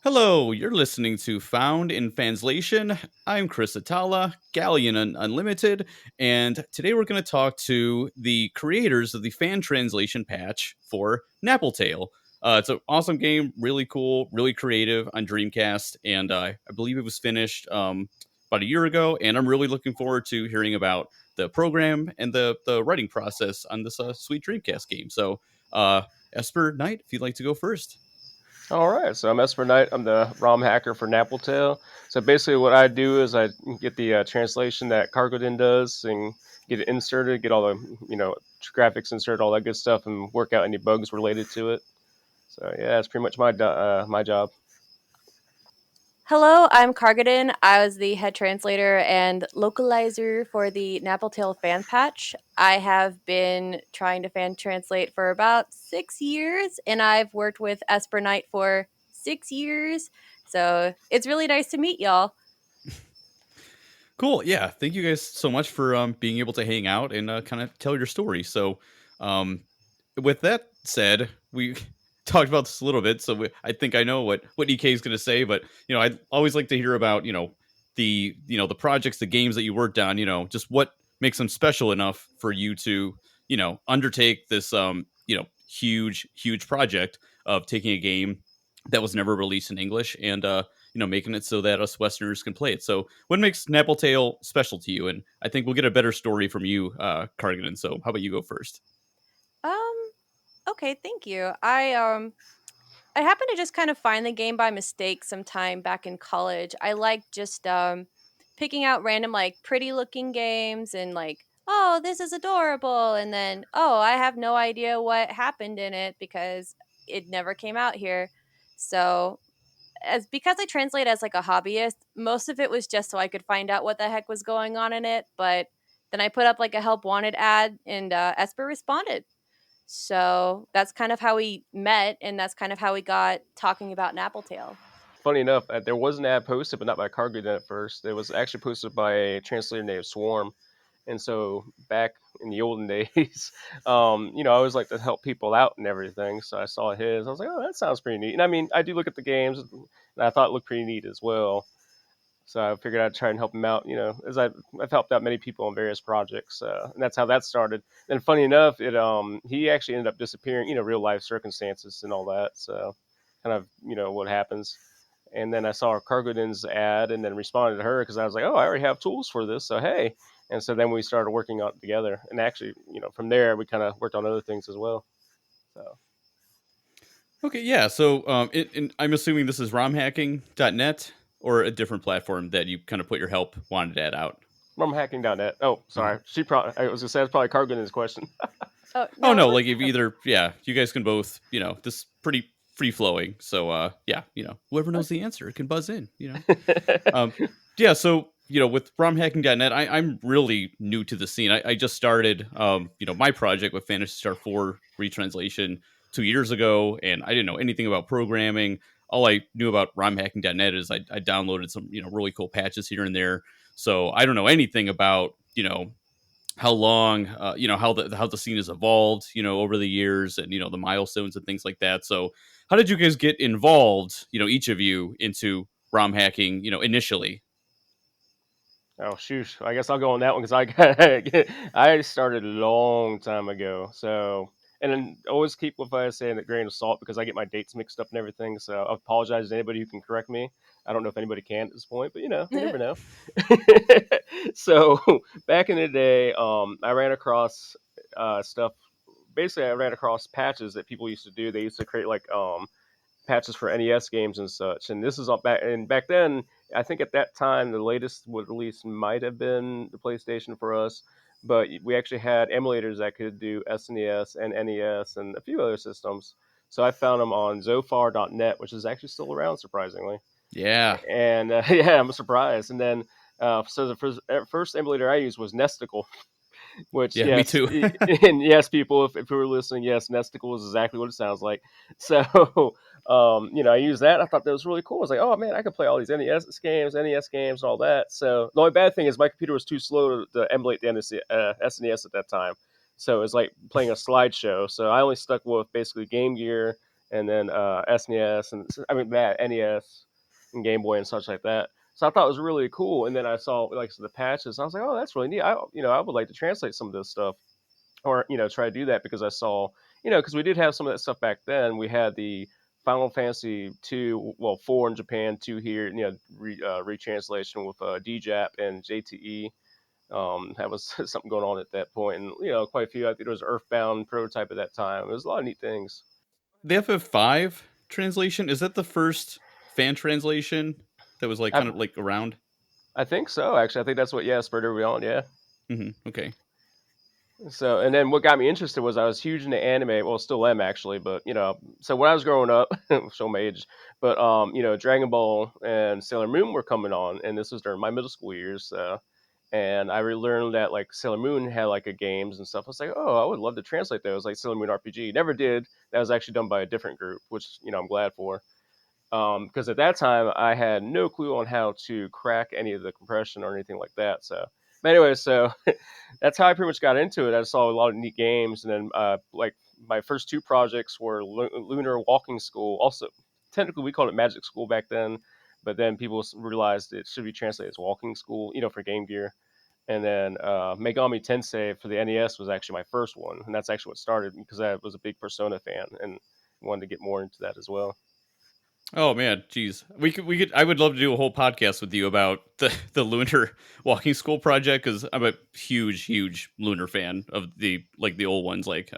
Hello, you're listening to Found in Translation. I'm Chris Hatala, Unlimited, and today we're going to talk to the creators of the fan translation patch for Napple Tale. It's an awesome game, really cool, really creative on Dreamcast, and I believe it was finished about a year ago, and I'm really looking forward to hearing about the program and the writing process on this sweet Dreamcast game. So, uh, EsperKnight, if you'd like to go first. All right, so I'm EsperKnight. I'm the ROM hacker for Napple Tale. So basically, what I do is I get the translation that Cargodin does and get it inserted, get all the graphics inserted, all that good stuff, and work out any bugs related to it. So yeah, that's pretty much my job. Hello, I'm Cargodin. I was the head translator and localizer for the Napple Tale fan patch. I have been trying to fan translate for about 6 years, and I've worked with EsperKnight for 6 years. So it's really nice to meet y'all. Cool. Yeah. Thank you guys so much for being able to hang out and kind of tell your story. So, um, with that said, we talked about this a little bit. So I think I know what EK is going to say, but I'd always like to hear about the projects, the games that you worked on. Just what makes them special enough for you to undertake this huge project of taking a game that was never released in English and making it so that us Westerners can play it. So, what makes Napple Tale special to you? And I think we'll get a better story from you, Cardigan. So, how about you go first? Um, okay, thank you. I happened to just kind of find the game by mistake sometime back in college. I like just picking out random like pretty looking games and like, oh, this is adorable, and then oh, I have no idea what happened in it because it never came out here. So as because I translate as like a hobbyist, most of it was just so I could find out what the heck was going on in it. But then I put up like a help wanted ad, and Esper responded. So that's kind of how we met, and that's kind of how we got talking about Napple Tale. Funny enough, there was an ad posted, but not by Cargodin at first. It was actually posted by a translator named Swarm. And so back in the olden days, I always like to help people out and everything. So I saw his. I was like, oh, that sounds pretty neat. And I mean, I do look at the games, and I thought it looked pretty neat as well. So I figured I'd try and help him out. As I've helped out many people on various projects, and that's how that started. And funny enough, he actually ended up disappearing. Real life circumstances and all that. So kind of what happens. And then I saw Cargodin's ad and then responded to her because I was like, oh, I already have tools for this. So, hey. And so then we started working on it together. And actually, from there, we kind of worked on other things as well. So, Okay, yeah. So, I'm assuming this is romhacking.net or a different platform that you kind of put your help wanted ad out. rumhacking.net. Oh, Okay. sorry. I was going to say that's probably Cargodin's question. Oh Oh no, it no, was like if either, yeah, you guys can both, this pretty free flowing. So, yeah, whoever knows the answer can buzz in. Um, yeah, so with romhacking.net, I'm really new to the scene. I just started, my project with Fantasy Star 4 retranslation 2 years ago, and I didn't know anything about programming. All I knew about romhacking.net is I downloaded some, really cool patches here and there. So I don't know anything about, how long, how the scene has evolved, over the years, and the milestones and things like that. So how did you guys get involved, each of you into ROM hacking, initially? Oh shoot! I guess I'll go on that one because I started a long time ago. So and then always keep what I say in a grain of salt because I get my dates mixed up and everything. So I apologize to anybody who can correct me. I don't know if anybody can at this point, but you never know. So back in the day, I ran across stuff. Basically, I ran across patches that people used to do. They used to create like patches for NES games and such. And this is all back and back then. I think at that time the latest would release might have been the PlayStation for us, but we actually had emulators that could do SNES and NES and a few other systems. So I found them on Zofar.net, which is actually still around surprisingly. Yeah. And yeah, I'm surprised. And then so the first emulator I used was Nesticle, which Yeah, me yes, too. and yes, people, if you were listening, yes, Nesticle is exactly what it sounds like. So, I used that. I thought that was really cool. I was like, oh man, I can play all these NES games, and all that. So the only bad thing is my computer was too slow to emulate the SNES at that time. So it was like playing a slideshow. So I only stuck with basically Game Gear and then SNES and I mean that NES and Game Boy and such like that. So I thought it was really cool. And then I saw like the patches. I was like, oh, that's really neat. I would like to translate some of this stuff, or try to do that because I saw because we did have some of that stuff back then. We had the Final Fantasy 2, well, 4 in Japan, 2 here, retranslation with DJAP and JTE. That was something going on at that point, and quite a few. I think there was Earthbound prototype at that time. There's a lot of neat things. The FF5 translation, is that the first fan translation that was like I kind of like around? I think so. Actually, I think that's what spurred everybody on. Yeah. Okay. So, and then what got me interested was I was huge into anime. Well, still am actually, but so when I was growing up, show my age, but Dragon Ball and Sailor Moon were coming on, and this was during my middle school years. And I learned that like Sailor Moon had like a games and stuff. I was like, oh, I would love to translate those, like Sailor Moon RPG. Never did. That was actually done by a different group, which I'm glad for. Because at that time I had no clue on how to crack any of the compression or anything like that. So, but anyway, so that's how I pretty much got into it. I saw a lot of neat games, and then like my first two projects were Lunar Walking School. Also, technically we called it Magic School back then, but then people realized it should be translated as Walking School, for Game Gear. And then Megami Tensei for the NES was actually my first one, and that's actually what started because I was a big Persona fan and wanted to get more into that as well. Oh man, geez, we could. I would love to do a whole podcast with you about the Lunar Walking School project because I'm a huge Lunar fan of the old ones like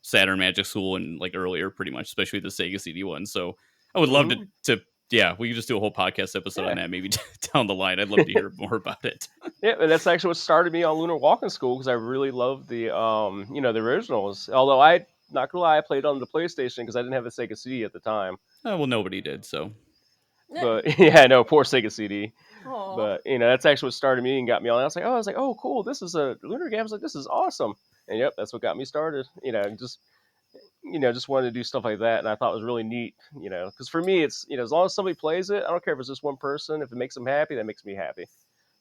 Saturn Magic School and like earlier, pretty much, especially the Sega CD ones. So I would love Hmm. to yeah, we could just do a whole podcast episode on Yeah. that maybe down the line. I'd love to hear more about it. Yeah, and that's actually what started me on Lunar Walking School because I really loved the originals. Although I, not gonna lie, I played on the PlayStation because I didn't have a Sega CD at the time. Well, nobody did, so But yeah, no, poor Sega CD. Oh. But that's actually what started me and got me on. I was like, oh, cool, this is a Lunar game. I was like, this is awesome. And yep, that's what got me started. Just wanted to do stuff like that, and I thought it was really neat. Because for me, it's as long as somebody plays it, I don't care if it's just one person. If it makes them happy, that makes me happy.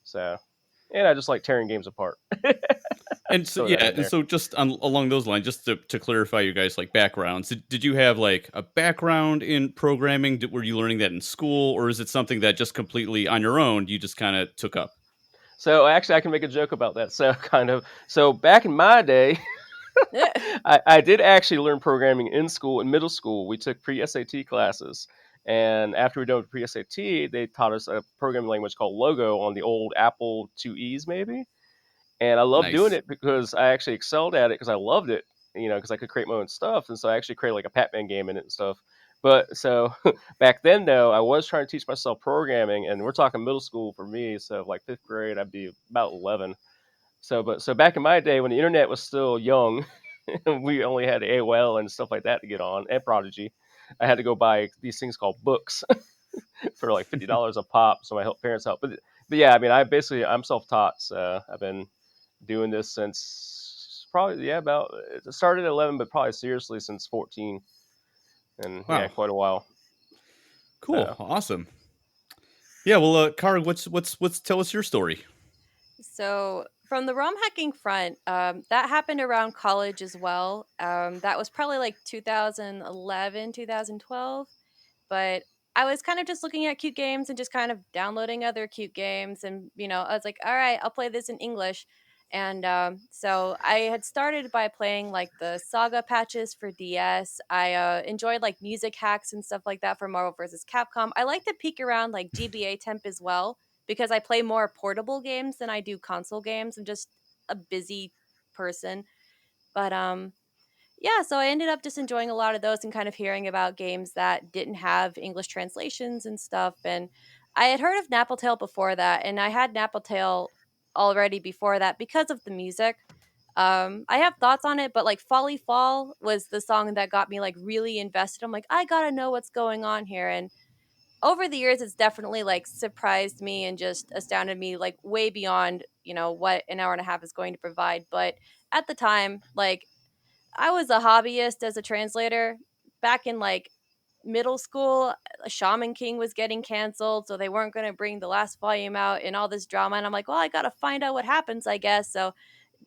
So, and I just like tearing games apart. And so Throw that yeah, in and there. so just along those lines, just to clarify, you guys like backgrounds. Did you have like a background in programming? Were you learning that in school, or is it something that just completely on your own you just kind of took up? So actually, I can make a joke about that. So kind of. So back in my day, I did actually learn programming in school. In middle school, we took pre-SAT classes, and after we done pre-SAT, they taught us a programming language called Logo on the old Apple IIe's maybe. And I loved doing Nice, it because I actually excelled at it because I loved it. Because I could create my own stuff, and so I actually created like a Pac-Man game in it and stuff. But so back then, though, I was trying to teach myself programming, and we're talking middle school for me. So like fifth grade, I'd be about 11. So back in my day when the internet was still young, we only had AOL and stuff like that to get on, and Prodigy. I had to go buy these things called books for like $50 a pop. So my parents helped. But yeah, I mean, I'm self-taught. So I've been doing this since probably about it started at 11, but probably seriously since 14, and yeah, wow, quite a while. cool, So awesome. Yeah, well, Kara, what's tell us your story. So, from the ROM hacking front, that happened around college as well. That was probably like 2011, 2012. But I was kind of just looking at cute games and just kind of downloading other cute games. And, I was like, all right, I'll play this in English. And so I had started by playing like the Saga patches for DS. I enjoyed like music hacks and stuff like that for Marvel vs. Capcom. I like to peek around like GBA Temp as well because I play more portable games than I do console games. I'm just a busy person. But yeah, so I ended up just enjoying a lot of those and kind of hearing about games that didn't have English translations and stuff. And I had heard of Napple Tale before that, and I had Napple Tale already before that because of the music. I have thoughts on it, but like Folly Fall was the song that got me like really invested. I'm like, I gotta know what's going on here. And over the years, it's definitely like surprised me and just astounded me like way beyond, what an hour and a half is going to provide. But at the time, like I was a hobbyist as a translator back in like middle school. Shaman King was getting canceled, so they weren't going to bring the last volume out and all this drama. And I'm like, well, I got to find out what happens, I guess. So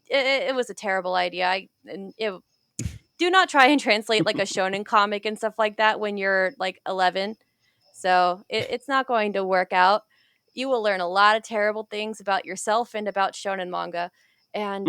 it was a terrible idea. do not try and translate like a shonen comic and stuff like that when you're like 11. So it's not going to work out. You will learn a lot of terrible things about yourself and about shonen manga. And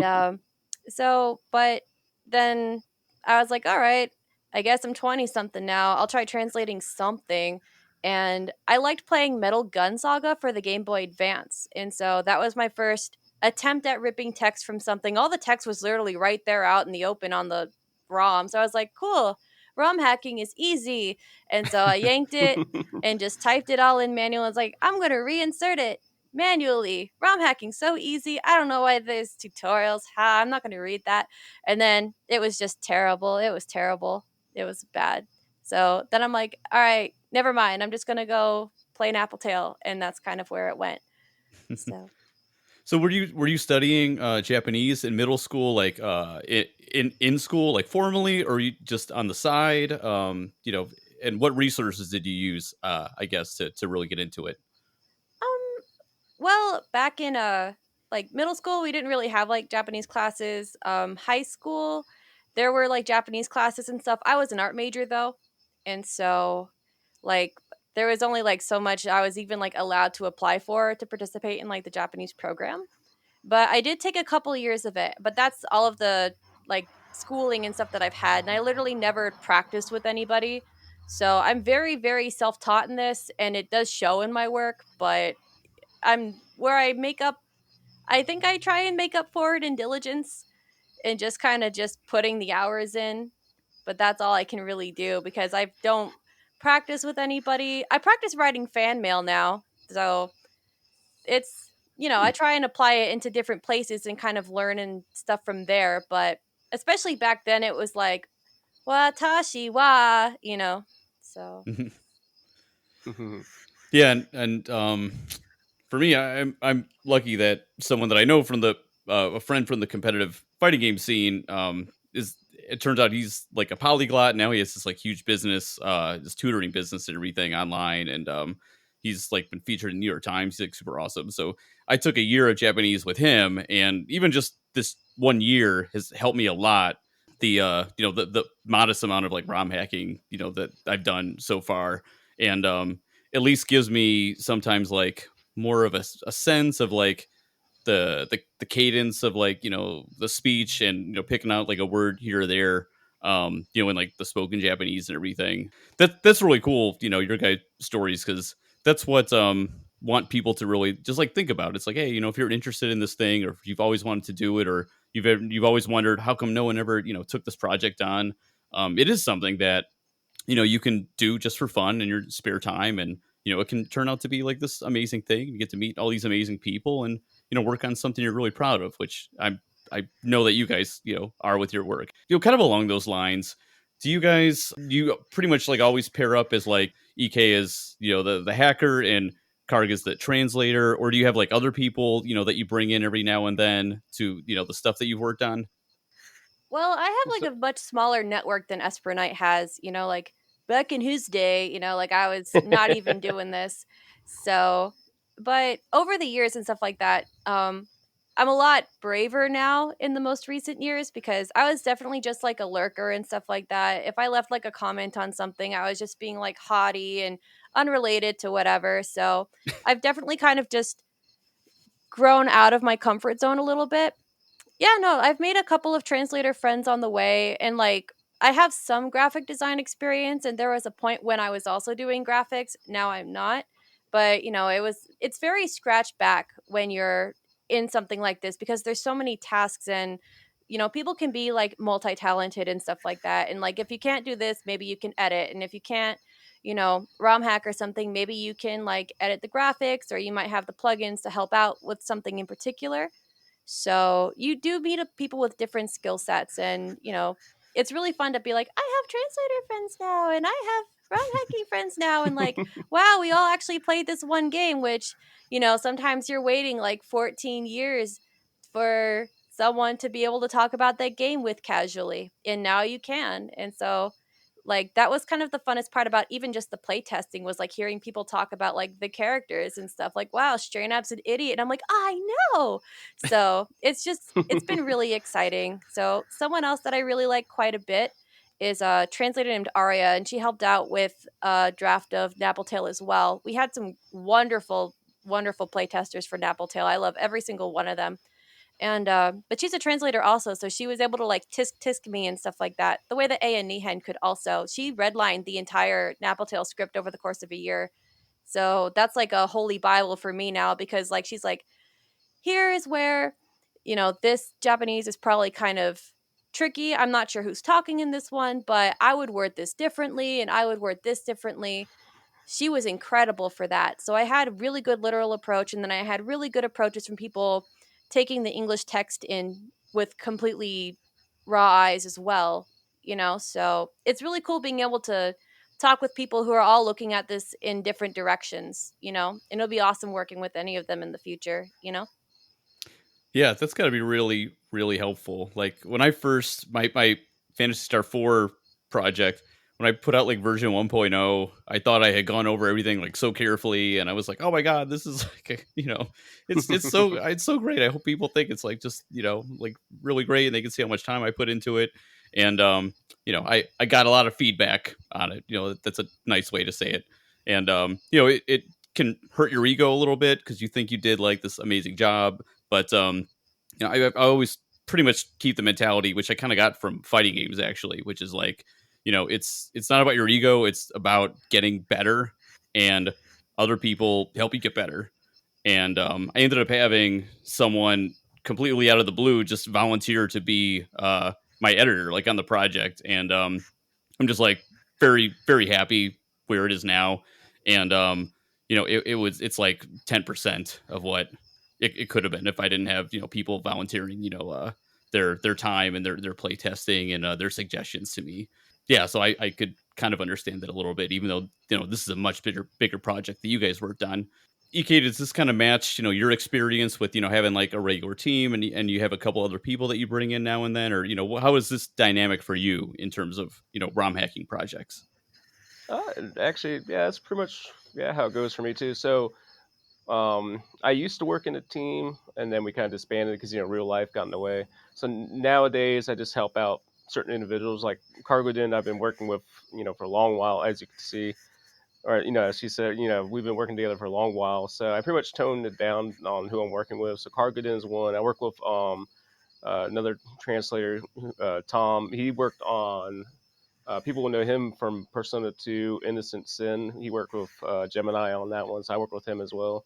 but then I was like, all right, I guess I'm 20 something now. I'll try translating something. And I liked playing Metal Gun Saga for the Game Boy Advance. And so that was my first attempt at ripping text from something. All the text was literally right there out in the open on the ROM. So I was like, cool, ROM hacking is easy. And so I yanked it and just typed it all in manual. It's like, I'm going to reinsert it manually. ROM hacking so easy. I don't know why there's tutorials. I'm not going to read that. And then it was just terrible. It was terrible. It was bad. So then I'm like, all right, never mind. I'm just going to go play Napple Tale. And that's kind of where it went. So So were you studying Japanese in middle school, like in school, like formally, or you just on the side? And what resources did you use? I guess to really get into it. Um, well, back in like middle school, we didn't really have like Japanese classes. High school, there were like Japanese classes and stuff. I was an art major though, and so like there was only like so much I was even like allowed to apply for to participate in like the Japanese program. But I did take a couple years of it, but that's all of the like schooling and stuff that I've had, and I literally never practiced with anybody. So I'm very, very self-taught in this, and it does show in my work, but I'm where I make up I think I try and make up for it in diligence and just kind of just putting the hours in, but that's all I can really do because I don't practice with anybody. I practice writing fan mail now. So it's, I try and apply it into different places and kind of learn and stuff from there, but especially back then it was like watashi wa, So Yeah, and for me, I'm lucky that someone that I know from the a friend from the competitive fighting game scene is. It turns out he's like a polyglot now. He has this like huge business, this tutoring business and everything online, and he's like been featured in New York Times. He's like super awesome. So I took a year of Japanese with him, and even just this 1 year has helped me a lot. The the modest amount of like ROM hacking that I've done so far, and at least gives me sometimes like more of a sense of like the cadence of like the speech and picking out like a word here or there in like the spoken Japanese and everything. That's really cool, your guys stories, because that's what want people to really just like think about. It's like, hey, if you're interested in this thing, or if you've always wanted to do it, or you've always wondered how come no one ever took this project on. It is something that you can do just for fun in your spare time, and it can turn out to be like this amazing thing. You get to meet all these amazing people, and work on something you're really proud of, which I know that you guys are with your work. Kind of along those lines, do you pretty much like always pair up as like EK as the hacker and Karg is the translator, or do you have like other people that you bring in every now and then to the stuff that you've worked on? well, I have So, like a much smaller network than EsperKnight has, like back in his day, like I was not even doing this. So, but over the years and stuff like that, I'm a lot braver now in the most recent years because I was definitely just like a lurker and stuff like that. If I left like a comment on something, I was just being like haughty and unrelated to whatever. So, I've definitely kind of just grown out of my comfort zone a little bit. Yeah, no, I've made a couple of translator friends on the way, and like I have some graphic design experience, and there was a point when I was also doing graphics. Now I'm not, but it's very scratch back when you're in something like this because there's so many tasks, and people can be like multi-talented and stuff like that. And like if you can't do this, maybe you can edit, and if you can't, ROM hack or something, maybe you can like edit the graphics, or you might have the plugins to help out with something in particular. So you do meet up people with different skill sets, and it's really fun to be like, I have translator friends now, and I have ROM hacking friends now, and like, wow, we all actually played this one game. Which sometimes you're waiting like 14 years for someone to be able to talk about that game with casually, and now you can. And so, like that was kind of the funnest part about even just the play testing, was like hearing people talk about like the characters and stuff, like, wow, Straynab's an idiot, and I'm like, I know. So it's been really exciting. So someone else that I really like quite a bit is a translator named Aria, and she helped out with a draft of Napple Tale as well. We had some wonderful play testers for Napple Tale. I love every single one of them. And but she's a translator also, so she was able to like tisk me and stuff like that. The way that A and Nihen could also. She redlined the entire Napple Tale script over the course of a year. So that's like a holy Bible for me now, because like she's like, here is where, this Japanese is probably kind of tricky. I'm not sure who's talking in this one, but I would word this differently and I would word this differently. She was incredible for that. So I had a really good literal approach, and then I had really good approaches from people taking the English text in with completely raw eyes as well. So it's really cool being able to talk with people who are all looking at this in different directions. And it'll be awesome working with any of them in the future. Yeah, that's got to be really, really helpful. Like when I first my Fantasy Star 4 project, when I put out like version 1.0, I thought I had gone over everything like so carefully, and I was like, "Oh my god, this is like it's so great." I hope people think it's like just like really great, and they can see how much time I put into it. And I got a lot of feedback on it. That's a nice way to say it. And it can hurt your ego a little bit because you think you did like this amazing job, but I always pretty much keep the mentality, which I kind of got from fighting games actually, which is like, it's not about your ego, it's about getting better, and other people help you get better. And I ended up having someone completely out of the blue just volunteer to be my editor, like on the project, and I'm just like very, very happy where it is now. And it's like 10% of what it could have been if I didn't have people volunteering their time and their play testing and their suggestions to me. Yeah, so I could kind of understand that a little bit, even though this is a much bigger project that you guys worked on. EK, does this kind of match your experience with having like a regular team, and you have a couple other people that you bring in now and then, or how is this dynamic for you in terms of ROM hacking projects? Actually, yeah, that's pretty much how it goes for me too. So I used to work in a team, and then we kind of disbanded because real life got in the way. So nowadays, I just help out certain individuals. Like Cargodin, I've been working with for a long while, as you can see, or as she said, we've been working together for a long while. So I pretty much toned it down on who I'm working with. So Cargodin is one. I work with another translator, Tom. He worked on. People will know him from Persona 2, Innocent Sin. He worked with Gemini on that one, so I work with him as well.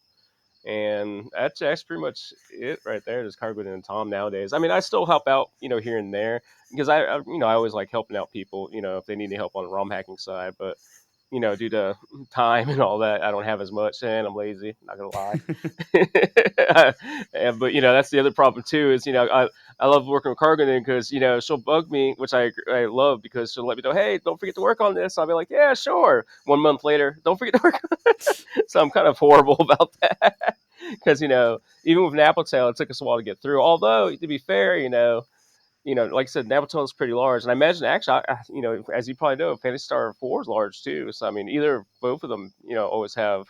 And that's pretty much it right there. Just Cargodin and Tom nowadays. I mean, I still help out, here and there because I always like helping out people, if they need any help on the ROM hacking side. But due to time and all that, I don't have as much, and I'm lazy. Not gonna lie. But that's the other problem too. Is I love working with Cargodin because she'll bug me, which I love because she'll let me know, hey, don't forget to work on this. I'll be like, yeah, sure. 1 month later, don't forget to work on it. So I'm kind of horrible about that because even with Napple Tale, it took us a while to get through. Although to be fair, like I said, Napple Tale is pretty large, and I imagine actually, as you probably know, Fantasy Star 4 is large too. So I mean, either both of them, always have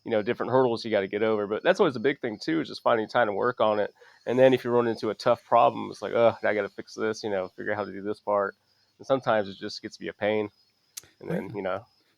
different hurdles you got to get over. But that's always a big thing too, is just finding time to work on it. And then if you run into a tough problem, it's like, oh, I got to fix this, figure out how to do this part. And sometimes it just gets to be a pain. And then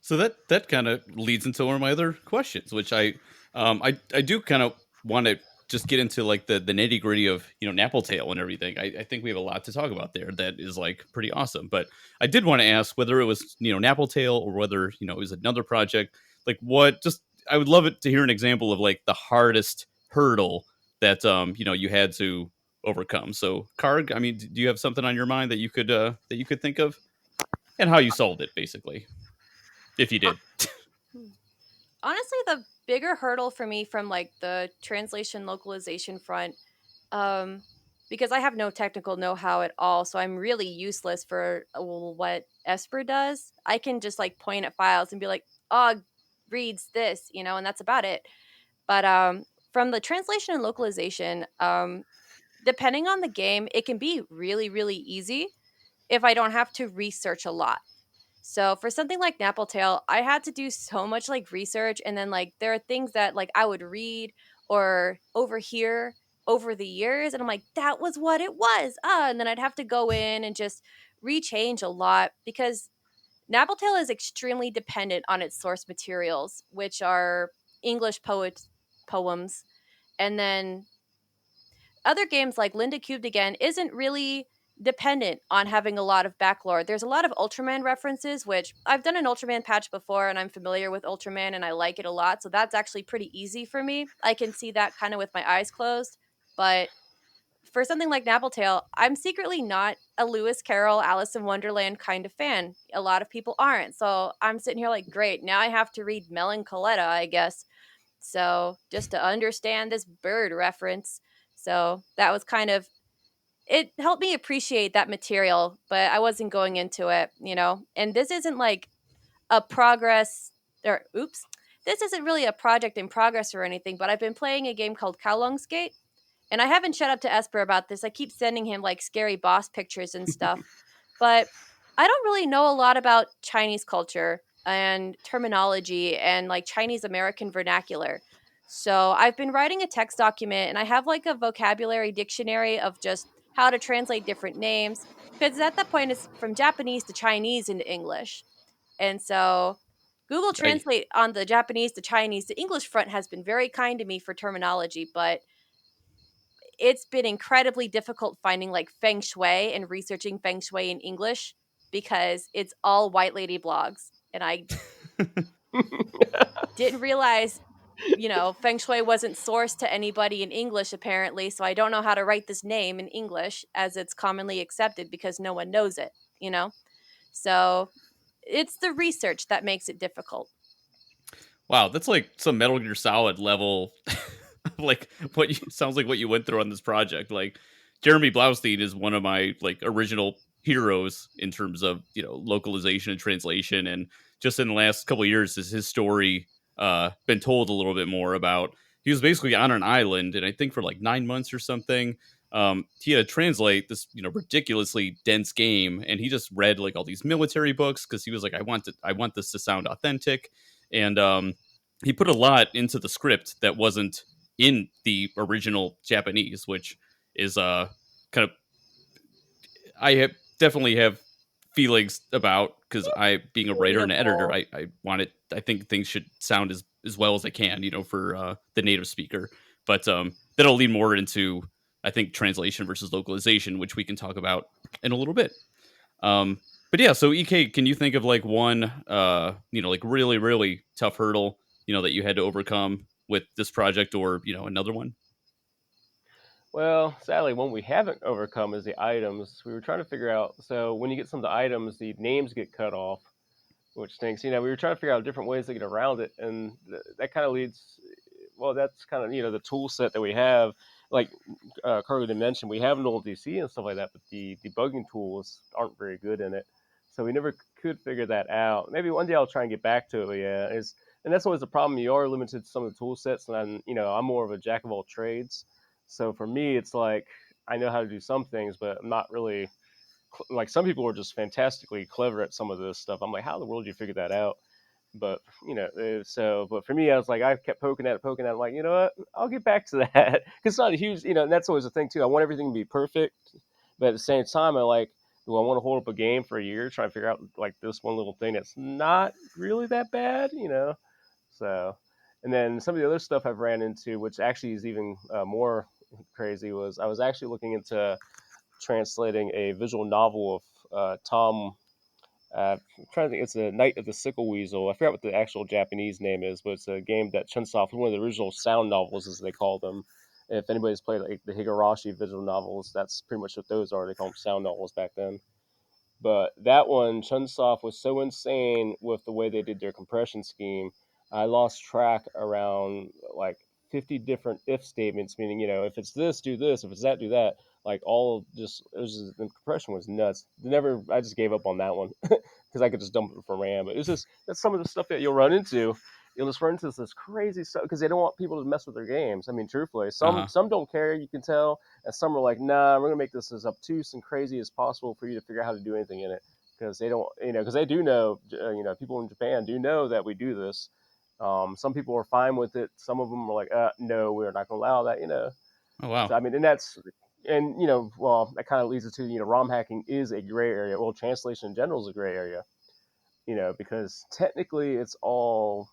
So that kind of leads into one of my other questions, which I do kind of want to just get into like the nitty gritty of Napple Tale and everything. I think we have a lot to talk about there that is like pretty awesome. But I did want to ask whether it was Napple Tale or whether it was another project. Like what? Just I would love it to hear an example of like the hardest hurdle that you had to overcome. So Karg, I mean, do you have something on your mind that you could think of, and how you solved it, basically, if you Uh, did? hmm. Honestly, the bigger hurdle for me from like the translation localization front, um, because I have no technical know-how at all, so I'm really useless for what Esper does. I can just like point at files and be like, "Oh, reads this," and that's about it. But from the translation and localization, depending on the game, it can be really, really easy if I don't have to research a lot. So for something like Napple Tale, I had to do so much like research, and then like there are things that like I would read or overhear over the years, and I'm like, that was what it was. And then I'd have to go in and just rechange a lot because Napple Tale is extremely dependent on its source materials, which are English poems, and then other games like Linda Cubed again isn't really dependent on having a lot of backlore. There's a lot of Ultraman references, which I've done an Ultraman patch before and I'm familiar with Ultraman and I like it a lot. So that's actually pretty easy for me. I can see that kind of with my eyes closed. But for something like Napple Tale, I'm secretly not a Lewis Carroll, Alice in Wonderland kind of fan. A lot of people aren't. So I'm sitting here like, great, now I have to read Melancoletta, I guess. So just to understand this bird reference. So that was kind of, it helped me appreciate that material, but I wasn't going into it, you know. And this isn't like a progress or oops. This isn't really a project in progress or anything, but I've been playing a game called Skate, and I haven't shut up to Esper about this. I keep sending him like scary boss pictures and stuff, but I don't really know a lot about Chinese culture and terminology and like Chinese American vernacular. So I've been writing a text document and I have like a vocabulary dictionary of just how to translate different names because at that point it's from Japanese to Chinese into English. And so Google I Translate on the Japanese to Chinese to English front has been very kind to me for terminology, but it's been incredibly difficult finding like feng shui and researching feng shui in English because it's all white lady blogs. And I didn't realize, you know, feng shui wasn't sourced to anybody in English apparently. So I don't know how to write this name in English as it's commonly accepted because no one knows it, you know? So it's the research that makes it difficult. Wow, that's like some Metal Gear Solid level, like what you, sounds like what you went through on this project. Like Jeremy Blaustein is one of my like original heroes in terms of localization and translation, and just in the last couple of years, has his story been told a little bit more about. He was basically on an island, and I think for like 9 months or something. He had to translate this, ridiculously dense game, and he just read like all these military books because he was like, I want this to sound authentic, and he put a lot into the script that wasn't in the original Japanese, which is kind of definitely have feelings about because I being a writer and an editor, Relatable. I want it. I think things should sound as well as they can, for the native speaker. But that'll lead more into I think translation versus localization, which we can talk about in a little bit. But yeah, so EK, can you think of like one, like really, really tough hurdle, that you had to overcome with this project or, another one? Well, sadly, one we haven't overcome is the items. We were trying to figure out. So when you get some of the items, the names get cut off, which stinks. We were trying to figure out different ways to get around it, and that kind of leads. Well, that's kind of the tool set that we have. Like Cargodin mentioned, we have an old DC and stuff like that, but the debugging tools aren't very good in it, so we never could figure that out. Maybe one day I'll try and get back to it. But yeah, is and that's always the problem. You are limited to some of the tool sets, and I'm more of a jack of all trades. So for me, it's like I know how to do some things, but I'm not really like some people are just fantastically clever at some of this stuff. I'm like, how in the world did you figure that out? But but for me, I was like, I kept poking at it, poking at it. I'm like, you know what? I'll get back to that because it's not a huge, and that's always the thing too. I want everything to be perfect, but at the same time, I like, do I want to hold up a game for a year trying to figure out like this one little thing that's not really that bad? So, and then some of the other stuff I've ran into, which actually is even more crazy, was I was actually looking into translating a visual novel of Tom. I'm trying to think. It's a Night of the Sickle Weasel. I forgot what the actual Japanese name is, but it's a game that Chunsoft, one of the original sound novels, as they call them. If anybody's played like the Higurashi visual novels, that's pretty much what those are. They call them sound novels back then. But that one, Chunsoft was so insane with the way they did their compression scheme. I lost track around like 50 different if statements, meaning, if it's this, do this, if it's that, do that. Like all just, the compression was nuts. I just gave up on that one because I could just dump it from RAM. But that's some of the stuff that you'll run into. You'll just run into this crazy stuff because they don't want people to mess with their games. I mean, truthfully, Uh some huh. some don't care. You can tell, and some are like, nah, we're gonna make this as obtuse and crazy as possible for you to figure out how to do anything in it. because they don't, because they do know, people in Japan do know that we do this. Some people are fine with it. Some of them are like, no, we're not going to allow that. Oh wow. So I mean, and that's, and well, that kind of leads us to, ROM hacking is a gray area. Well, translation in general is a gray area, because technically it's all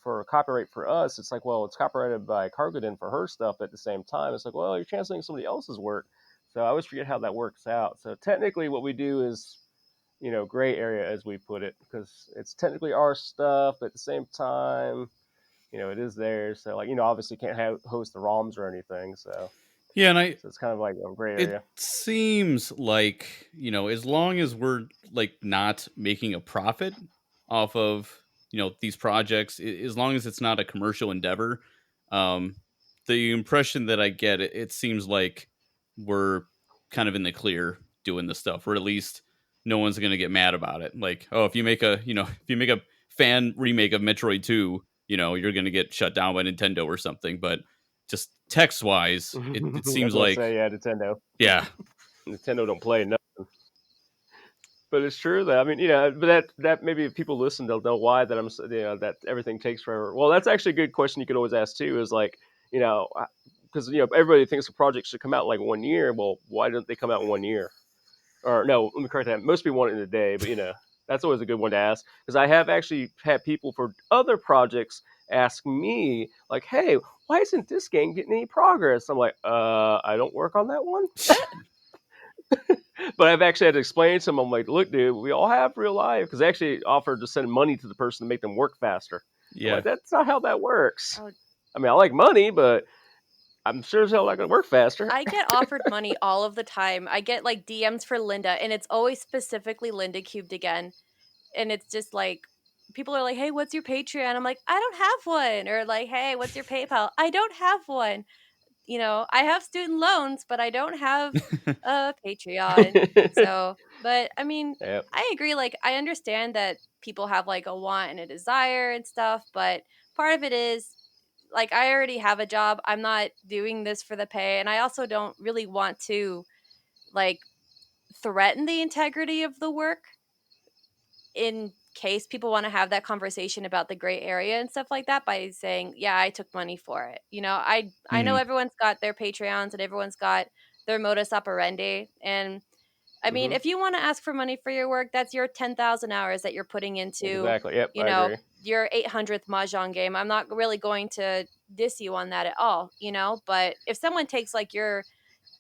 for copyright for us. It's like, well, it's copyrighted by Cargodin for her stuff. At the same time, it's like, well, you're translating somebody else's work. So I always forget how that works out. So technically, what we do is, gray area as we put it, because it's technically our stuff, but at the same time, it is theirs. So like, obviously can't host the ROMs or anything. So Yeah, and it's kind of like a gray it area. seems like, as long as we're like not making a profit off of, these projects, as long as it's not a commercial endeavor, um, the impression that I get, it seems like we're kind of in the clear doing this stuff, or at least no one's going to get mad about it. Like, oh, if you make a fan remake of Metroid 2, you're going to get shut down by Nintendo or something. But just text wise, I it was seems gonna like, say, yeah, Nintendo. yeah. Nintendo don't play enough. But it's true that, I mean, but that maybe if people listen, they'll know why that that everything takes forever. Well, that's actually a good question you could always ask too. Is like, because everybody thinks a project should come out in like 1 year. Well, why don't they come out in 1 year? Or no, let me correct that. Most people want it in a day, but that's always a good one to ask, because I have actually had people for other projects ask me like, "Hey, why isn't this game getting any progress?" I'm like, I don't work on that one. But I've actually had to explain to them. I'm like, look, dude, we all have real life, because they actually offered to send money to the person to make them work faster. I'm Yeah. like, that's not how that works. Oh, I mean, I like money, but I'm sure as hell not going to work faster. I get offered money all of the time. I get like DMs for Linda, and it's always specifically Linda cubed again. And it's just like people are like, "Hey, what's your Patreon?" I'm like, "I don't have one." Or like, "Hey, what's your PayPal?" I don't have one. I have student loans, but I don't have a Patreon. So, but I mean, Yep. I agree. Like, I understand that people have like a want and a desire and stuff, but part of it is like, I already have a job. I'm not doing this for the pay. And I also don't really want to like threaten the integrity of the work in case people want to have that conversation about the gray area and stuff like that by saying, "Yeah, I took money for it." I know Mhm. everyone's got their Patreons and everyone's got their modus operandi, and I mean, Hmm. if you want to ask for money for your work, that's your 10,000 hours that you're putting into, Exactly. Yep. I agree. your 800th mahjong game. I'm not really going to diss you on that at all, but if someone takes like your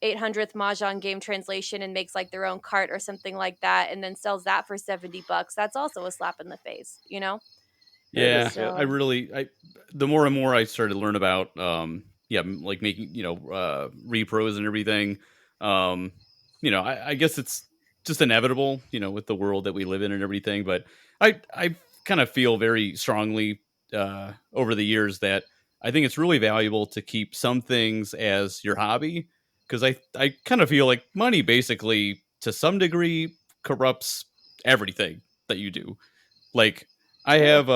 800th mahjong game translation and makes like their own cart or something like that and then sells that for $70, that's also a slap in the face. It Yeah, is. Yep. I So really, the more and more I started to learn about, like making, repros and everything, um, I guess it's just inevitable, with the world that we live in and everything. But I kind of feel very strongly, over the years that I think it's really valuable to keep some things as your hobby, because I kind of feel like money basically to some degree corrupts everything that you do. Like I Yeah. have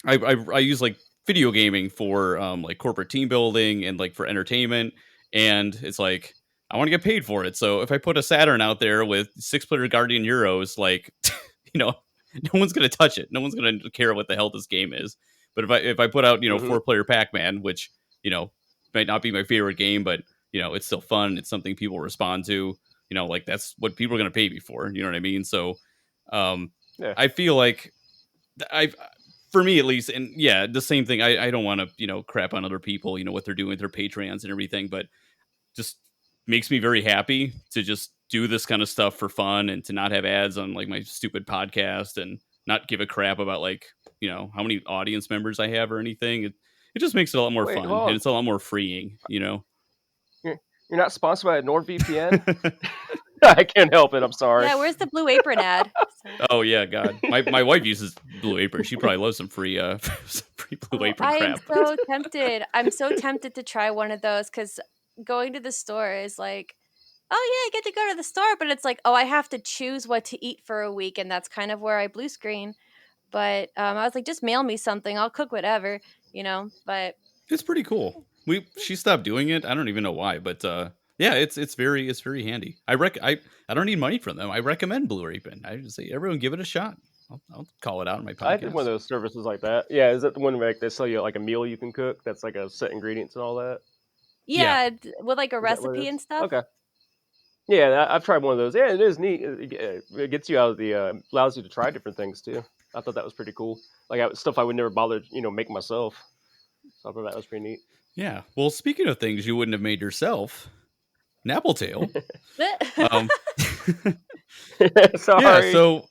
I use like video gaming for like corporate team building and like for entertainment, and it's like I want to get paid for it. So if I put a Saturn out there with 6-player Guardian Heroes, like you know, no one's gonna touch it. No one's gonna care what the hell this game is. But if I put out, Hmm. 4-player Pac-Man, which, might not be my favorite game, but it's still fun. It's something people respond to. Like that's what people are gonna pay me for. You know what I mean? So um Yeah. I feel like I, for me at least, and yeah, the same thing. I don't want to crap on other people, what they're doing with their Patreons and everything, but just makes me very happy to just do this kind of stuff for fun and to not have ads on like my stupid podcast and not give a crap about like how many audience members I have or anything. It just makes it a lot more Wait, fun hold and on. it's a lot more freeing. You're not sponsored by NordVPN? I can't help it. I'm sorry. yeah, where's the Blue Apron ad? So. Oh yeah, God, my wife uses Blue Apron. She probably loves some free some free Blue Oh, Apron I am crap. so tempted. I'm so tempted to try one of those because going to the store is like, oh yeah, I get to go to the store, but it's like, oh, I have to choose what to eat for a week, and that's kind of where I blue screen. But I was like, just mail me something. I'll cook whatever. But It's pretty cool. She stopped doing it. I don't even know why, but Yeah, it's very handy. I don't need money from them. I recommend Blue Apron. I just say everyone give it a shot. I'll call it out in my I did one of podcast. those services like that. Yeah, is that the one where like, they sell you like a meal you can cook? That's like a set ingredients and all that. Yeah, Yeah, with like a Is that what it recipe is? and stuff. Okay. Yeah, I've tried one of those. Yeah, it is neat. It gets you out of the allows you to try different things too. I thought that was pretty cool. Like stuff I would never bother, make myself. So I thought that was pretty neat. yeah. Well, speaking of things you wouldn't have made yourself, Napple Tale. Um, yeah. Sorry. So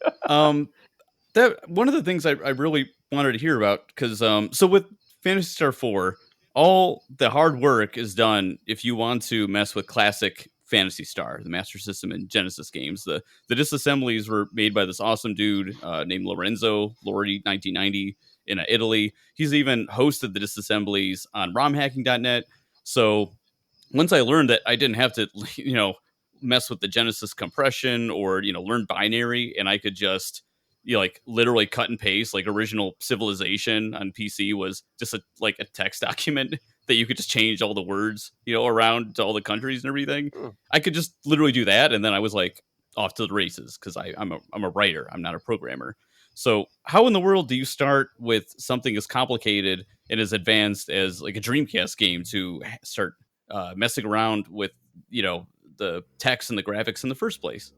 that one of the things I really wanted to hear about because so with Phantasy Star 4, all the hard work is done if you want to mess with classic Phantasy Star, the Master System and Genesis games. The disassemblies were made by this awesome dude named Lorenzo Lordi 1990 in Italy. He's even hosted the disassemblies on romhacking.net. So once I learned that I didn't have to, mess with the Genesis compression or, learn binary, and I could just, like literally cut and paste, like original Civilization on PC was just like a text document that you could just change all the words, around to all the countries and everything. Mm. I could just literally do that. And then I was like off to the races because I'm a writer. I'm not a programmer. So how in the world do you start with something as complicated and as advanced as like a Dreamcast game to start messing around with the text and the graphics in the first place?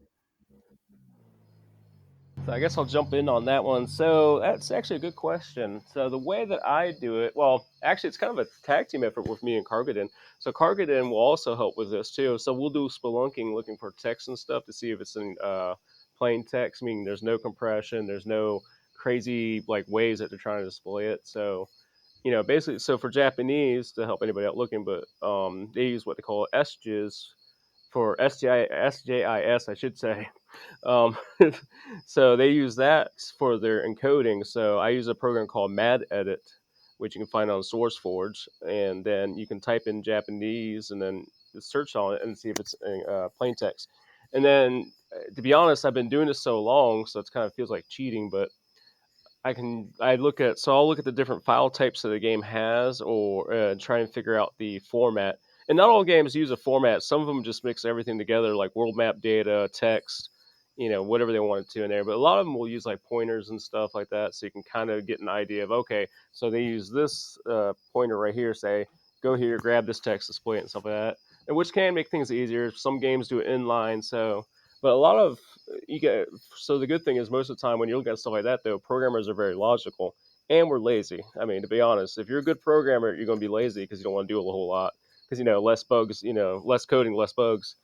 So I guess I'll jump in on that one. So that's actually a good question. So the way that I do it, well, actually, it's kind of a tag team effort with me and Cargodin. So Cargodin will also help with this too. So we'll do spelunking, looking for text and stuff to see if it's in plain text, meaning there's no compression, there's no crazy like ways that they're trying to display it. So basically, so for Japanese, to help anybody out looking, but they use what they call SJIS for SJIS, I should say. Um, so they use that for their encoding. So I use a program called MadEdit, which you can find on SourceForge, and then you can type in Japanese and then search on it and see if it's in plain text. And then, to be honest, I've been doing this so long, so it kind of feels like cheating, but I'll look at the different file types that the game has, or try and figure out the format. And not all games use a format. Some of them just mix everything together, like world map data, text, whatever they wanted to in there. But a lot of them will use like pointers and stuff like that, so you can kind of get an idea of, okay, so they use this pointer right here, say go here, grab this text, display it, and stuff like that. And which can make things easier. Some games do it inline, so but a lot of you get so the good thing is most of the time when you look at stuff like that, though, programmers are very logical and we're lazy. I mean, to be honest, if you're a good programmer, you're going to be lazy because you don't want to do a whole lot because less bugs, less coding, less bugs.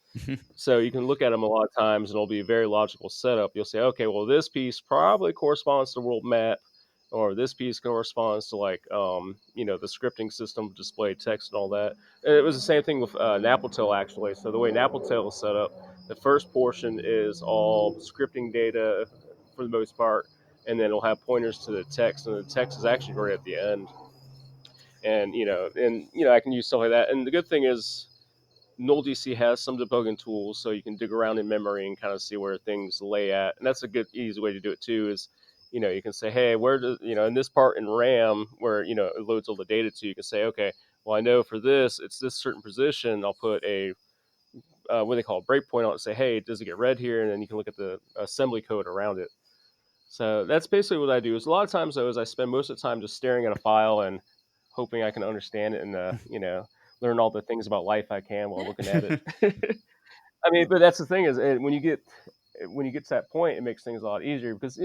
So you can look at them a lot of times and it'll be a very logical setup. You'll say, okay, well, this piece probably corresponds to world map, or this piece corresponds to like the scripting system, display text and all that. And it was the same thing with Napple Tale actually. So the way Napple Tale is set up, the first portion is all scripting data for the most part, and then it'll have pointers to the text, and the text is actually right at the end. And I can use stuff like that. And the good thing is NullDC has some debugging tools, so you can dig around in memory and kind of see where things lay at. And that's a good, easy way to do it too. Is you can say, hey, where does in this part in RAM where it loads all the data to, you can say, okay, well, I know for this it's this certain position. I'll put a what they call a breakpoint on it. Say, hey, does it get read here? And then you can look at the assembly code around it. So that's basically what I do. Is a lot of times though, is I spend most of the time just staring at a file and hoping I can understand it and learn all the things about life I can while looking at it. I mean, but that's the thing is when you get to that point, it makes things a lot easier because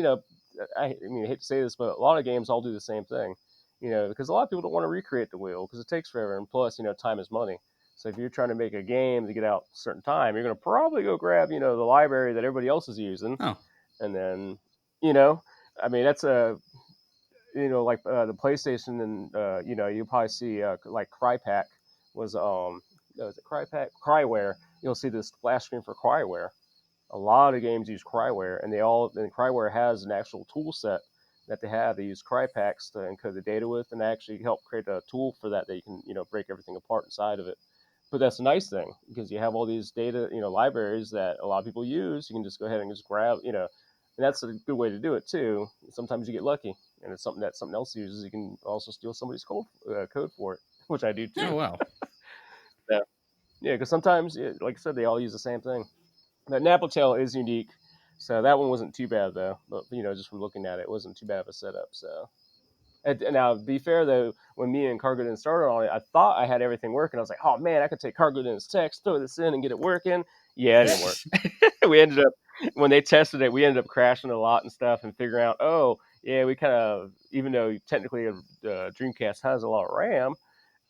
I mean, I hate to say this, but a lot of games all do the same thing. Because a lot of people don't want to recreate the wheel because it takes forever, and plus, time is money. So if you're trying to make a game to get out a certain time, you're going to probably go grab the library that everybody else is using, Oh, and then you know, I mean, that's a like the PlayStation, and you probably see like Crypack was it Crypack? Cryware. You'll see this splash screen for Cryware. A lot of games use Cryware, and Cryware has an actual tool set that they have. They use Crypacks to encode the data with, and actually help create a tool for that you can break everything apart inside of it. But that's a nice thing because you have all these data libraries that a lot of people use. You can just go ahead and just grab and that's a good way to do it too. Sometimes you get lucky, and it's something that something else uses. You can also steal somebody's code for it, which I do oh too. wow. Yeah. Yeah, because sometimes, like I said, they all use the same thing. That Napple Tale is unique, so that one wasn't too bad though. But just from looking at it, it wasn't too bad of a setup. So and now, to be fair though, when me and Cargodin started on it, I thought I had everything working. I was like, oh man, I could take Cargodin's text, throw this in, and get it working. Yeah, it didn't work. We ended up when they tested it, we ended up crashing a lot and stuff, and figuring out, oh yeah, we kind of, even though technically a Dreamcast has a lot of RAM,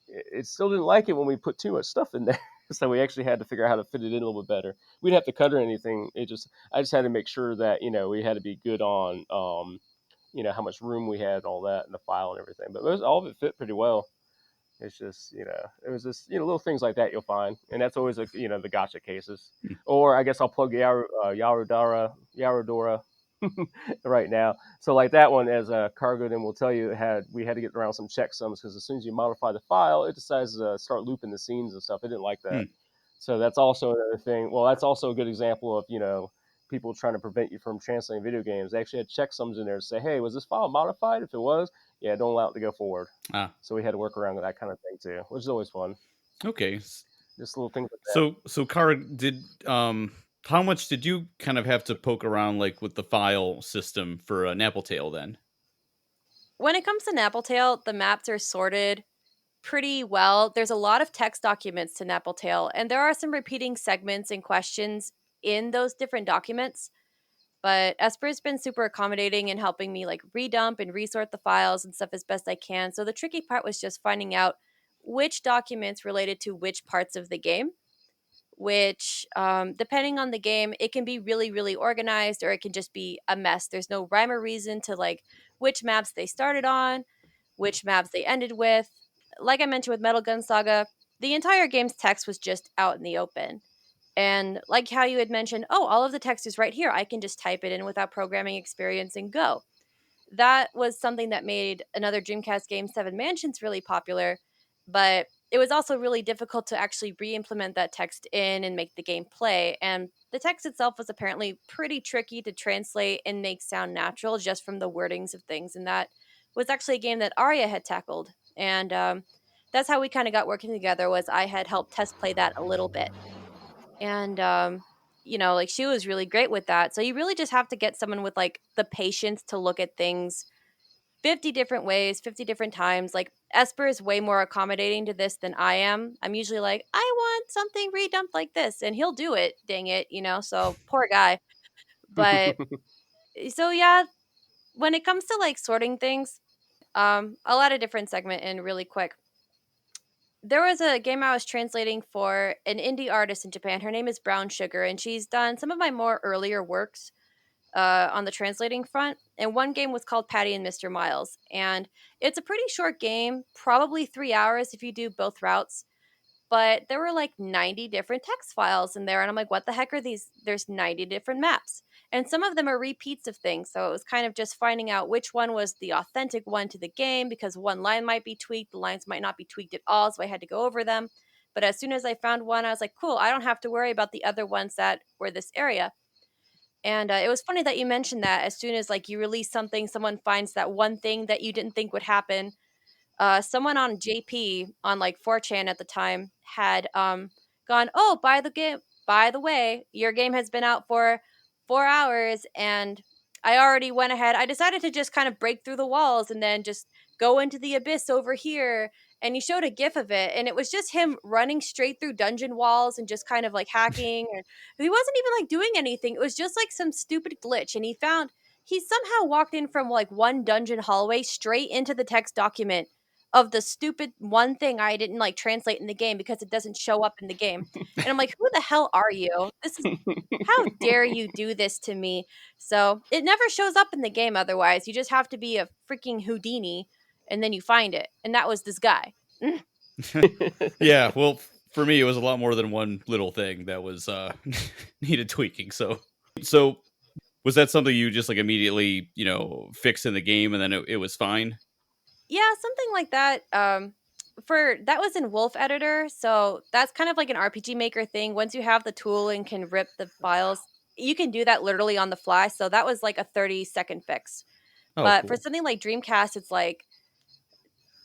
it still didn't like it when we put too much stuff in there. So we actually had to figure out how to fit it in a little bit better. We didn't have to cut or anything. I just had to make sure that we had to be good on how much room we had and all that in the file and everything. But all of it fit pretty well. It's just it was just little things like that you'll find, and that's always the gotcha cases. Or I guess I'll plug Yarodora right now. So like that one, as Cargodin will tell you, we had to get around some checksums because as soon as you modify the file, it decides to start looping the scenes and stuff. It didn't like that. So that's also another thing. Well, that's also a good example of people trying to prevent you from translating video games. They actually had checksums in there to say, hey, was this file modified? If it was, yeah, don't allow it to go forward. So we had to work around that kind of thing too, which is always fun. Okay. Just little things like that. So Kara, how much did you kind of have to poke around like with the file system for Napple Tale then? When it comes to Napple Tale, the maps are sorted pretty well. There's a lot of text documents to Napple Tale, and there are some repeating segments and questions in those different documents. But Esper's been super accommodating in helping me like redump and resort the files and stuff as best I can. So the tricky part was just finding out which documents related to which parts of the game, which depending on the game, it can be really, really organized or it can just be a mess. There's no rhyme or reason to like which maps they started on, which maps they ended with. Like I mentioned with Metal Gun Saga, the entire game's text was just out in the open. And like how you had mentioned, oh, all of the text is right here. I can just type it in without programming experience and go. That was something that made another Dreamcast game, Seven Mansions, really popular. But it was also really difficult to actually re-implement that text in and make the game play. And the text itself was apparently pretty tricky to translate and make sound natural just from the wordings of things. And that was actually a game that Arya had tackled. And that's how we kind of got working together. Was I had helped test play that a little bit. And like she was really great with that. So you really just have to get someone with like the patience to look at things 50 different ways, 50 different times. Like Esper is way more accommodating to this than I am. I'm usually like, I want something redumped like this, and he'll do it, dang it, so poor guy. But so yeah, when it comes to like sorting things, I'll add a different segment in really quick. There was a game I was translating for an indie artist in Japan. Her name is Brown Sugar, and she's done some of my more earlier works on the translating front. And one game was called Patty and Mr. Miles. And it's a pretty short game, probably 3 hours if you do both routes. But there were like 90 different text files in there. And I'm like, what the heck are these? There's 90 different maps. And some of them are repeats of things. So it was kind of just finding out which one was the authentic one to the game because one line might be tweaked, the lines might not be tweaked at all. So I had to go over them. But as soon as I found one, I was like, cool, I don't have to worry about the other ones that were this area. And it was funny that you mentioned that as soon as like you release something, someone finds that one thing that you didn't think would happen. Someone on JP on like 4chan at the time had gone, oh, by the way, your game has been out for 4 hours, and I already went ahead. I decided to just kind of break through the walls and then just go into the abyss over here. And he showed a gif of it, and it was just him running straight through dungeon walls and just kind of like hacking. And he wasn't even like doing anything. It was just like some stupid glitch. And he somehow walked in from like one dungeon hallway straight into the text document of the stupid one thing I didn't like translate in the game because it doesn't show up in the game. And I'm like, who the hell are you? How dare you do this to me? So it never shows up in the game otherwise. You just have to be a freaking Houdini and then you find it. And that was this guy. Yeah, well, for me, it was a lot more than one little thing that was needed tweaking. So was that something you just like immediately, fixed in the game and then it was fine? Yeah, something like that. That was in Wolf Editor, so that's kind of like an RPG Maker thing. Once you have the tool and can rip the files, you can do that literally on the fly. So that was like a 30-second fix. Oh, But cool. for something like Dreamcast, it's like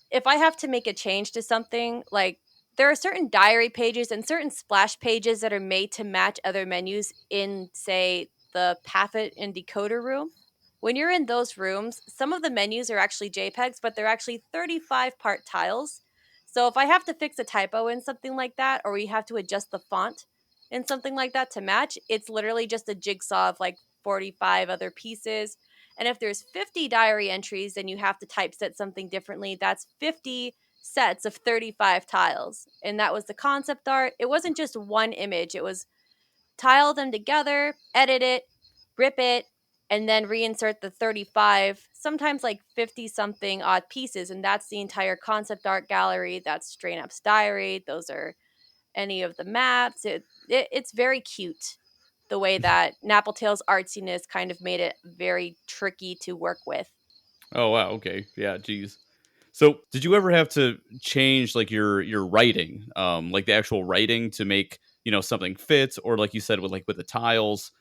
if I have to make a change to something, like there are certain diary pages and certain splash pages that are made to match other menus in, say, the Pathit and Decoder room. When you're in those rooms, some of the menus are actually JPEGs, but they're actually 35 part tiles. So if I have to fix a typo in something like that, or we have to adjust the font in something like that to match, it's literally just a jigsaw of like 45 other pieces. And if there's 50 diary entries and you have to typeset something differently, that's 50 sets of 35 tiles. And that was the concept art. It wasn't just one image, it was tile them together, edit it, rip it, and then reinsert the 35, sometimes like 50 something odd pieces. And that's the entire concept art gallery. That's Strain Up's diary. Those are any of the maps. It's very cute the way that Napple Tale's artsiness kind of made it very tricky to work with. Oh wow, okay. Yeah, geez. So, did you ever have to change like your writing, like the actual writing to make, something fit, or like you said with the tiles?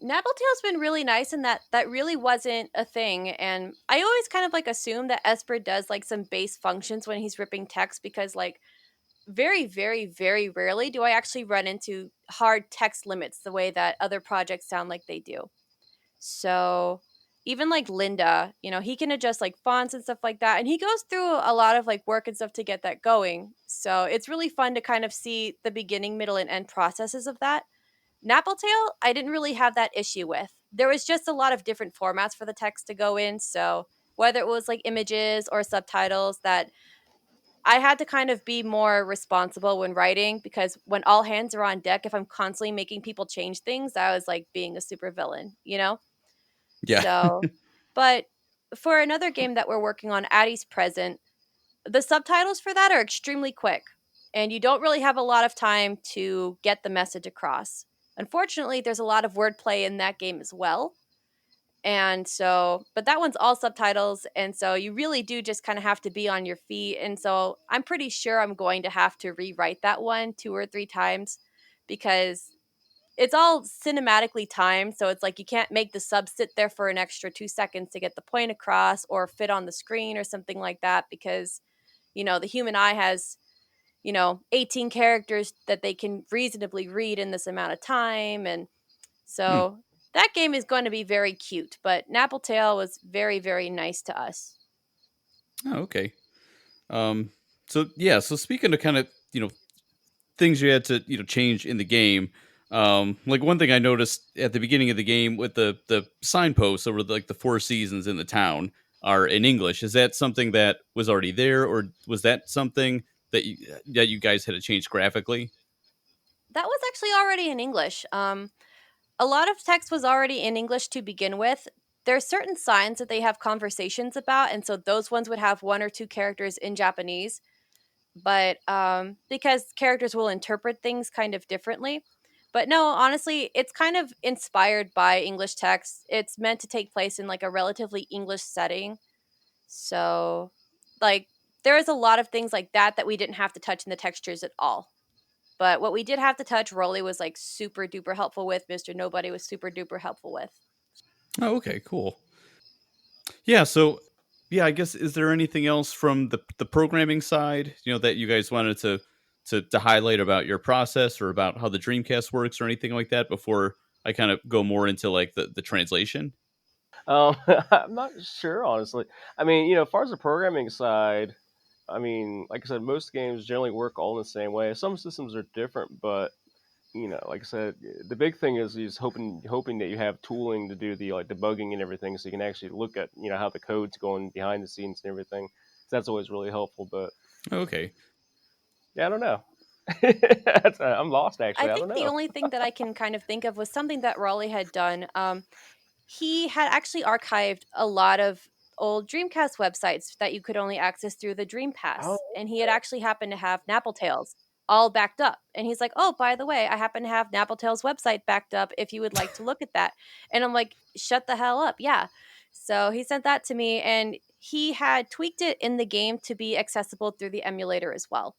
Napple Tale's been really nice in that that really wasn't a thing. And I always kind of like assume that Esper does like some base functions when he's ripping text because like very, very, very rarely do I actually run into hard text limits the way that other projects sound like they do. So even like Linda, he can adjust like fonts and stuff like that. And he goes through a lot of like work and stuff to get that going. So it's really fun to kind of see the beginning, middle, and end processes of that. Napple Tale, I didn't really have that issue with. There was just a lot of different formats for the text to go in. So whether it was like images or subtitles, that I had to kind of be more responsible when writing because when all hands are on deck, if I'm constantly making people change things, I was like being a super villain? Yeah. So, but for another game that we're working on, Addie's Present, the subtitles for that are extremely quick, and you don't really have a lot of time to get the message across. Unfortunately, there's a lot of wordplay in that game as well. And so, but that one's all subtitles. And so you really do just kind of have to be on your feet. And so I'm pretty sure I'm going to have to rewrite that one 2 or 3 times because it's all cinematically timed. So it's like you can't make the sub sit there for an extra 2 seconds to get the point across or fit on the screen or something like that because, the human eye has 18 characters that they can reasonably read in this amount of time. And Hmm. so that game is going to be very cute, but Napple Tale was very, very nice to us. Oh, okay. Um. So yeah. So speaking of kind of things you had to change in the game. Like one thing I noticed at the beginning of the game with the signposts over like the four seasons in the town are in English. Is that something that was already there, or was that something that you guys had to change graphically? That was actually already in English. A lot of text was already in English to begin with. There are certain signs that they have conversations about, and so those ones would have 1 or 2 characters in Japanese. But because characters will interpret things kind of differently. But no, honestly, it's kind of inspired by English text. It's meant to take place in like a relatively English setting. So, like, there is a lot of things like that that we didn't have to touch in the textures at all. But what we did have to touch, Rolly was like super duper helpful with. Mr. Nobody was super duper helpful with. Oh, okay, cool. Yeah. So yeah, I guess is there anything else from the programming side that you guys wanted to highlight about your process or about how the Dreamcast works or anything like that before I kind of go more into like the translation? I'm not sure, honestly. I mean, as far as the programming side, I mean, like I said, most games generally work all in the same way. Some systems are different, but like I said, the big thing is hoping that you have tooling to do the like debugging and everything, so you can actually look at how the code's going behind the scenes and everything. So that's always really helpful. But Okay. yeah, I don't know. I'm lost I actually. I don't think the know. only thing that I can kind of think of was something that Raleigh had done. He had actually archived a lot of old Dreamcast websites that you could only access through the Oh, Dreamcast. And he had actually happened to have Napple Tales all backed up. And he's like, oh, by the way, I happen to have Napple Tales website backed up if you would like to look at that. And I'm like, shut the hell up. Yeah. So he sent that to me and he had tweaked it in the game to be accessible through the emulator as well.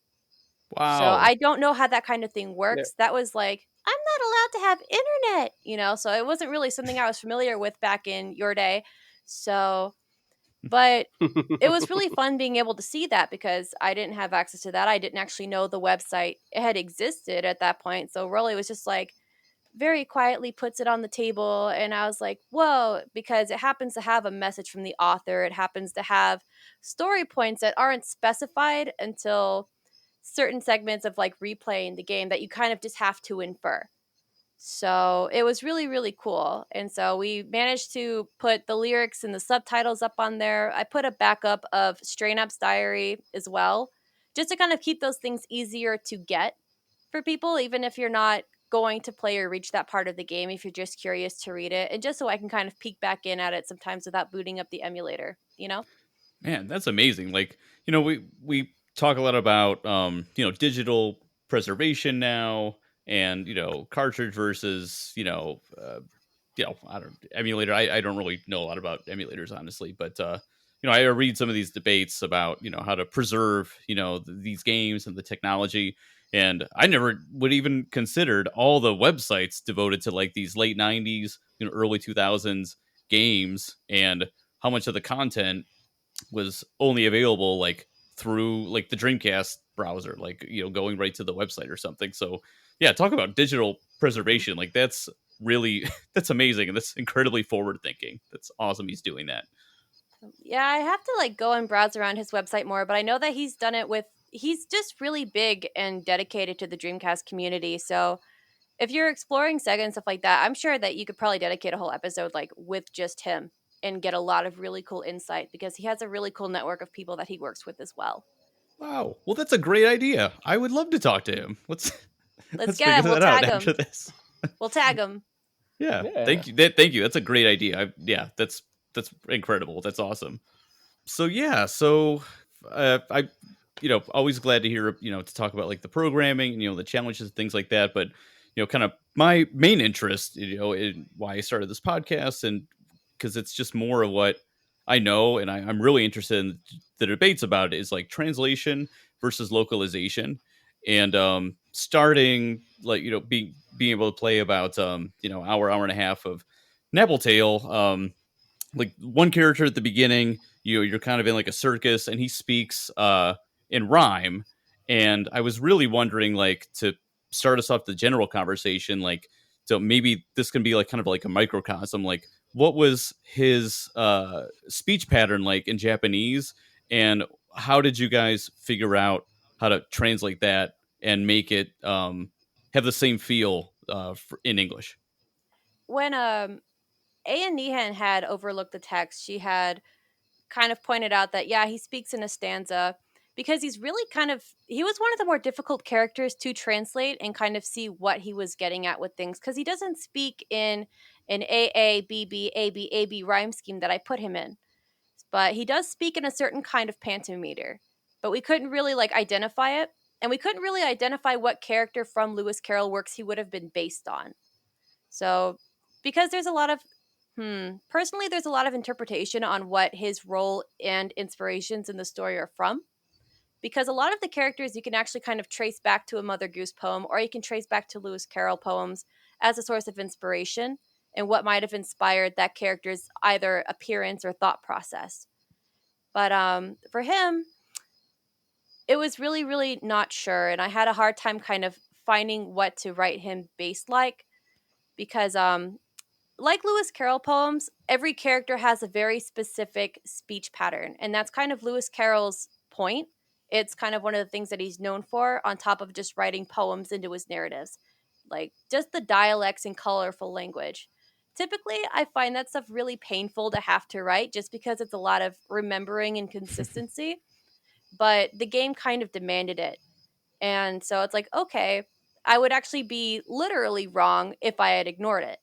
So Wow. I don't know how that kind of thing yeah. works. That was like, I'm not allowed to have internet, so it wasn't really something I was familiar with back in your day. So But it was really fun being able to see that because I didn't have access to that. I didn't actually know the website had existed at that point. So really, it was just like very quietly puts it on the table. And I was like, whoa, because it happens to have a message from the author. It happens to have story points that aren't specified until certain segments of like replaying the game that you kind of just have to infer. So it was really, really cool. And so we managed to put the lyrics and the subtitles up on there. I put a backup of Strain Up's diary as well, just to kind of keep those things easier to get for people, even if you're not going to play or reach that part of the game, if you're just curious to read it. And just so I can kind of peek back in at it sometimes without booting up the emulator, you know? Man, that's amazing. Like, we talk a lot about digital preservation now, and cartridge versus I don't emulator. I don't really know a lot about emulators, honestly, but I read some of these debates about how to preserve these games and the technology, and I never would even considered all the websites devoted to like these late '90s, early 2000s games, and how much of the content was only available like through like the Dreamcast browser, like going right to the website or something. So yeah, talk about digital preservation. Like that's really that's amazing, and that's incredibly forward thinking. That's awesome. He's doing that. Yeah, I have to like go and browse around his website more, but I know that he's done it with he's just really big and dedicated to the Dreamcast community. So if you're exploring Sega and stuff like that, I'm sure that you could probably dedicate a whole episode like with just him and get a lot of really cool insight because he has a really cool network of people that he works with as well. Wow. Well, that's a great idea. I would love to talk to him. Let's Let's let's get figure him. We'll that out tag after him. this. We'll tag him. Yeah. Yeah. Thank you. Thank you. That's a great idea. Yeah. That's incredible. That's awesome. So yeah, I always glad to hear to talk about like the programming and the challenges and things like that, but kind of my main interest in why I started this podcast, and because it's just more of what I know, and I'm really interested in the debates about it, is like translation versus localization, and starting like being able to play about hour and a half of Napple Tale, like one character at the beginning, you're kind of in like a circus, and he speaks in rhyme, and I was really wondering, like, to start us off the general conversation, like, so maybe this can be like kind of like a microcosm, like what was his speech pattern like in Japanese, and how did you guys figure out how to translate that and make it have the same feel in English? When A and Nehan had overlooked the text, she had kind of pointed out that yeah, he speaks in a stanza because he's really kind of he was one of the more difficult characters to translate and kind of see what he was getting at with things because he doesn't speak in an A rhyme scheme that I put him in, but he does speak in a certain kind of pentameter. But we couldn't really like identify it, and we couldn't really identify what character from Lewis Carroll works he would have been based on. So because there's a lot of personally, there's a lot of interpretation on what his role and inspirations in the story are from. Because a lot of the characters you can actually kind of trace back to a Mother Goose poem, or you can trace back to Lewis Carroll poems as a source of inspiration and what might have inspired that character's either appearance or thought process. But for him, it was really, really not sure, and I had a hard time kind of finding what to write him based like because like Lewis Carroll poems, every character has a very specific speech pattern, and that's kind of Lewis Carroll's point. It's kind of one of the things that he's known for, on top of just writing poems into his narratives, like just the dialects and colorful language. Typically, I find that stuff really painful to have to write just because it's a lot of remembering and consistency, but the game kind of demanded it. And so it's like, okay, I would actually be literally wrong if I had ignored it.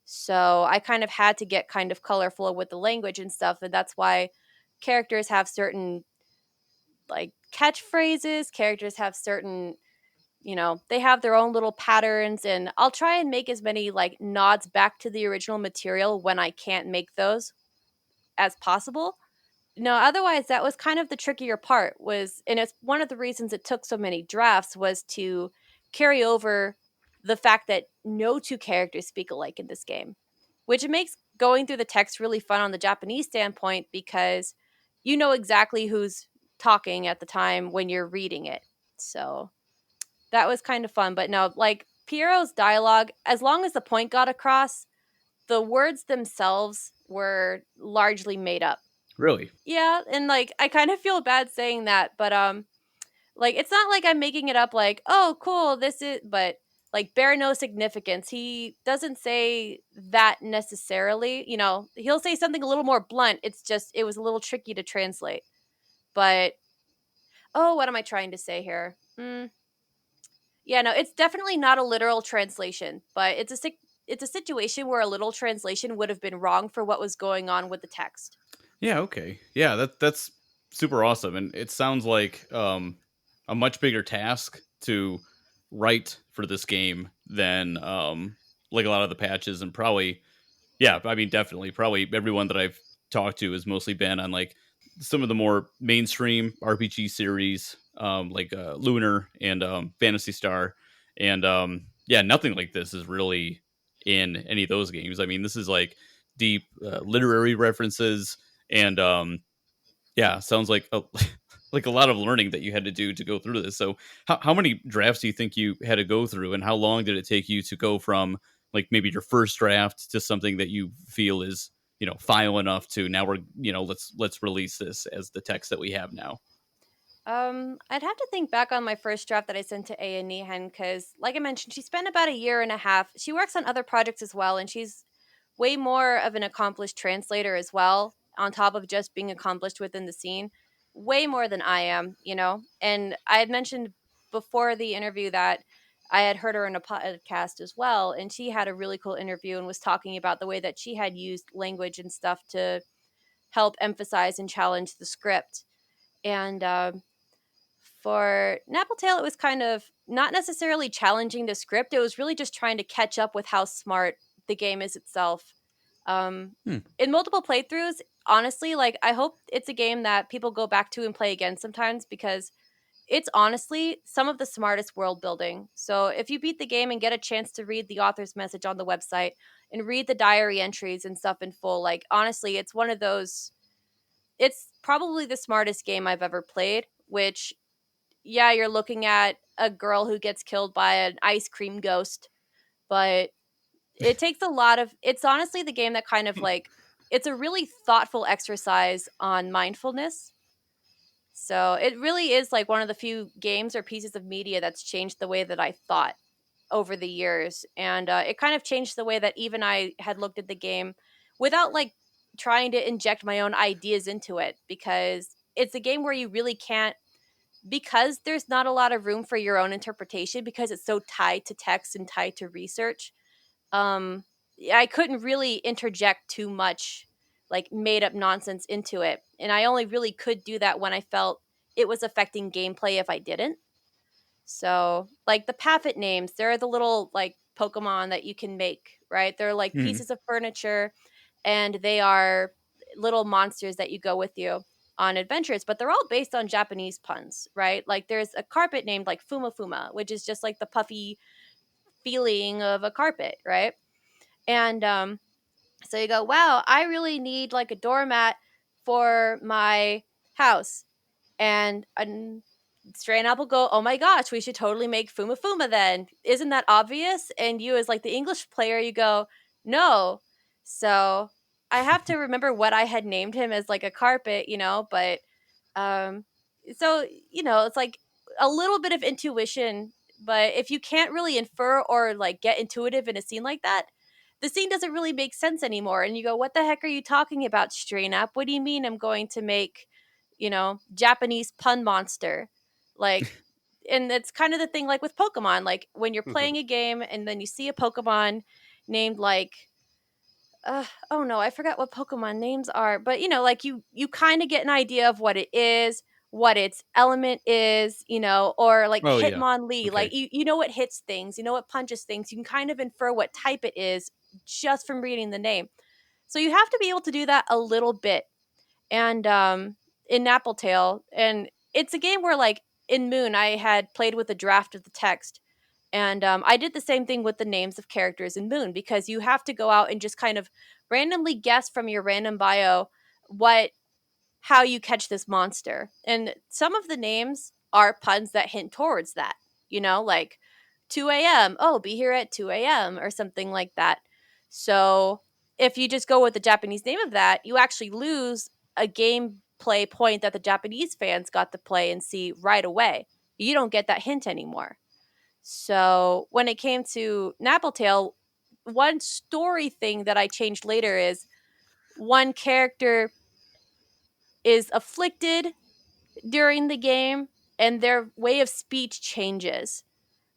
So I kind of had to get kind of colorful with the language and stuff. And that's why characters have certain like catchphrases, characters have certain, they have their own little patterns. And I'll try and make as many like nods back to the original material when I can't make those as possible. No, otherwise that was kind of the trickier part was, and it's one of the reasons it took so many drafts was to carry over the fact that no two characters speak alike in this game. which makes going through the text really fun on the Japanese standpoint because you know exactly who's talking at the time when you're reading it. So that was kind of fun. But no, like Piero's dialogue, as long as the point got across, the words themselves were largely made up. Really? Yeah, and like I kind of feel bad saying that, but like it's not like I'm making it up like, "Oh, cool, this is," but like bear no significance. He doesn't say that necessarily, you know. He'll say something a little more blunt. It's just it was a little tricky to translate. But oh, what am I trying to say here? Yeah, no, it's definitely not a literal translation, but it's a situation where a literal translation would have been wrong for what was going on with the text. Yeah, okay. Yeah, that's super awesome. And it sounds like a much bigger task to write for this game than like a lot of the patches, and probably, yeah, I mean, definitely probably everyone that I've talked to has mostly been on like some of the more mainstream RPG series, like Lunar and Fantasy Star. And yeah, nothing like this is really in any of those games. I mean, this is like deep literary references, and yeah, sounds like a, like a lot of learning that you had to do to go through this. So, how many drafts do you think you had to go through, and how long did it take you to go from like maybe your first draft to something that you feel is, you know, file enough to now we're, you know, let's release this as the text that we have now? I'd have to think back on my first draft that I sent to A and Nehan because, like I mentioned, she spent about a year and a half. She works on other projects as well, and she's way more of an accomplished translator as well, on top of just being accomplished within the scene. Way more than I am, you know? And I had mentioned before the interview that I had heard her in a podcast as well, and she had a really cool interview and was talking about the way that she had used language and stuff to help emphasize and challenge the script. And for Napple Tale, it was kind of not necessarily challenging the script. It was really just trying to catch up with how smart the game is itself. Um, Hmm. in multiple playthroughs, honestly, like I hope it's a game that people go back to and play again sometimes because it's honestly some of the smartest world building. So if you beat the game and get a chance to read the author's message on the website and read the diary entries and stuff in full, like honestly, it's one of those. It's probably the smartest game I've ever played, which yeah, you're looking at a girl who gets killed by an ice cream ghost, but it takes a lot of it's honestly the game that kind of like it's a really thoughtful exercise on mindfulness. So it really is like one of the few games or pieces of media that's changed the way that I thought over the years. And it kind of changed the way that even I had looked at the game without like trying to inject my own ideas into it because it's a game where you really can't because there's not a lot of room for your own interpretation because it's so tied to text and tied to research. um I couldn't really interject too much like made up nonsense into it, and I only really could do that when I felt it was affecting gameplay if I didn't. So like the Paffet names, they're the little like Pokemon that you can make, right? They're like Mhm. pieces of furniture, and they are little monsters that you go with you on adventures, but they're all based on Japanese puns, right? Like there's a carpet named like Fuma Fuma, which is just like the puffy feeling of a carpet, right? And so you go, wow, I really need like a doormat for my house. And Stray and Apple go, oh my gosh, we should totally make Fuma Fuma then. Isn't that obvious? And you, as like the English player, you go, no. So I have to remember what I had named him as like a carpet, you know, but um, so, you know, it's like a little bit of intuition, but if you can't really infer or like get intuitive in a scene like that, the scene doesn't really make sense anymore. And you go, what the heck are you talking about, Strain Up? What do you mean I'm going to make, you know, Japanese pun monster? Like, and it's kind of the thing like with Pokemon, like when you're playing a game and then you see a Pokemon named like oh no, I forgot what Pokemon names are, but you know, like you kind of get an idea of what it is, what its element is, you know, or like Oh yeah. Hitmonlee, like Okay. you know what hits things, you know what punches things, you can kind of infer what type it is just from reading the name. So you have to be able to do that a little bit. And in Napple Tale, and it's a game where like in Moon I had played with a draft of the text And I did the same thing with the names of characters in Moon, because you have to go out and just kind of randomly guess from your random bio what how you catch this monster. And some of the names are puns that hint towards that, like 2 a.m. Oh, be here at 2 a.m. or something like that. So if you just go with the Japanese name of that, you actually lose a gameplay point that the Japanese fans got to play and see right away. You don't get that hint anymore. So when it came to Napple Tale, one story thing that I changed later is one character is afflicted during the game and their way of speech changes.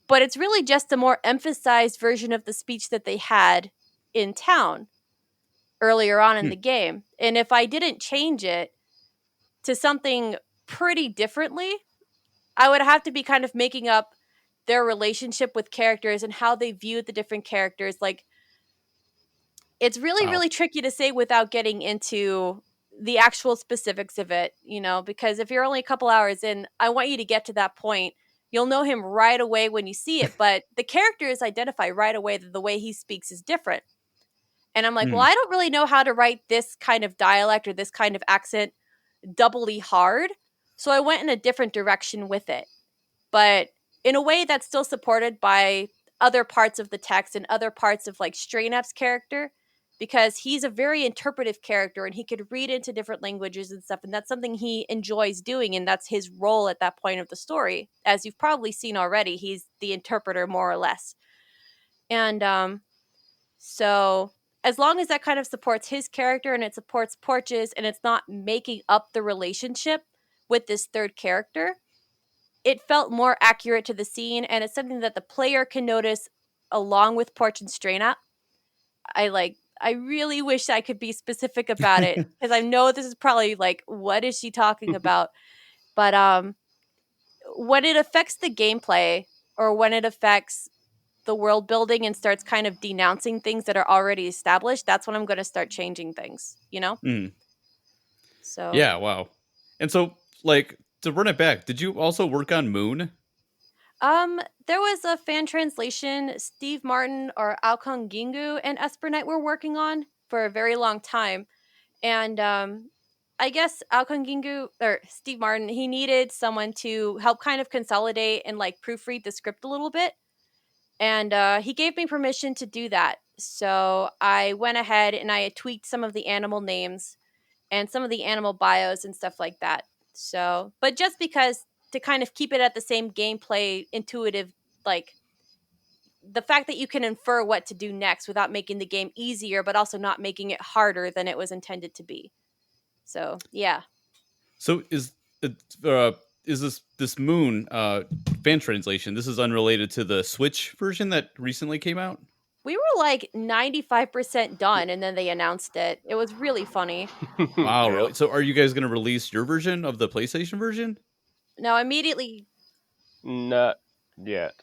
But it's really just a more emphasized version of the speech that they had in town earlier on in Hmm. the game. And if I didn't change it to something pretty differently, I would have to be kind of making up their relationship with characters and how they view the different characters. Like, it's really, Wow. really tricky to say without getting into the actual specifics of it, because if you're only a couple hours in, I want you to get to that point. You'll know him right away when you see it, but the characters identify right away that the way he speaks is different. And I'm like, well, Hmm. I don't really know how to write this kind of dialect or this kind of accent doubly hard. So I went in a different direction with it, but in a way that's still supported by other parts of the text and other parts of like Straynap's character, because he's a very interpretive character and he could read into different languages and stuff, and that's something he enjoys doing, and that's his role at that point of the story. As you've probably seen already, he's the interpreter more or less. And so as long as that kind of supports his character and it supports Porch's and it's not making up the relationship with this third character, it felt more accurate to the scene, and it's something that the player can notice along with Porch and Strain. I really wish I could be specific about it, because I know this is probably like, what is she talking about? But when it affects the gameplay, or when it affects the world building and starts kind of denouncing things that are already established, that's when I'm going to start changing things. Hmm. So Yeah. Wow. And so, like, to run it back, did you also work on Moon? there was a fan translation Steve Martin or Alkong Gingu and EsperKnight were working on for a very long time. And I guess Alkong Gingu or Steve Martin, he needed someone to help kind of consolidate and like proofread the script a little bit. And he gave me permission to do that. So I went ahead and I tweaked some of the animal names and some of the animal bios and stuff like that. So, but just because, to kind of keep it at the same gameplay intuitive, like the fact that you can infer what to do next without making the game easier, but also not making it harder than it was intended to be. So, yeah. So it, uh, is this Moon fan translation? This is unrelated to the Switch version that recently came out. We were like 95% done and then they announced it. It was really funny. Wow, Yep. really? So are you guys going to release your version of the PlayStation version? Now, immediately. Not yet.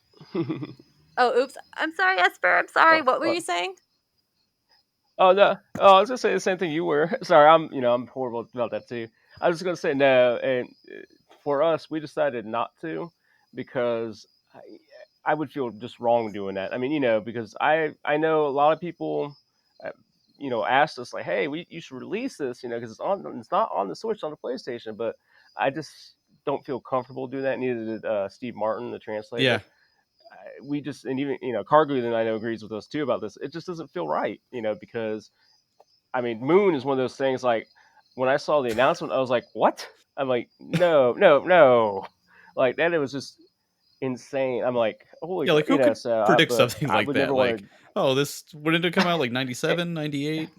Oh, oops. I'm sorry, Esper. I'm sorry. Oh, What were what? you saying? Oh no! Oh, I was gonna say the same thing you were. Sorry, I'm horrible about that too. I was just gonna say no, and for us, we decided not to because I would feel just wrong doing that. I mean, because I know a lot of people, uh, asked us like, hey, you should release this, because it's not on the Switch, on the PlayStation, but I just don't feel comfortable doing that. Neither did Steve Martin, the Yeah. translator. We just, and even Cargodin I know agrees with us too about this. It just doesn't feel right, because I mean, Moon is one of those things. Like when I saw the announcement, I was like, "What?" I'm like, "No, no, no!" Like that, it was just insane. I'm like, "Holy Yeah, crap!" like who could So, predict but something I like would that? never want Like, to. oh, this when did it come out? Like 97, 98?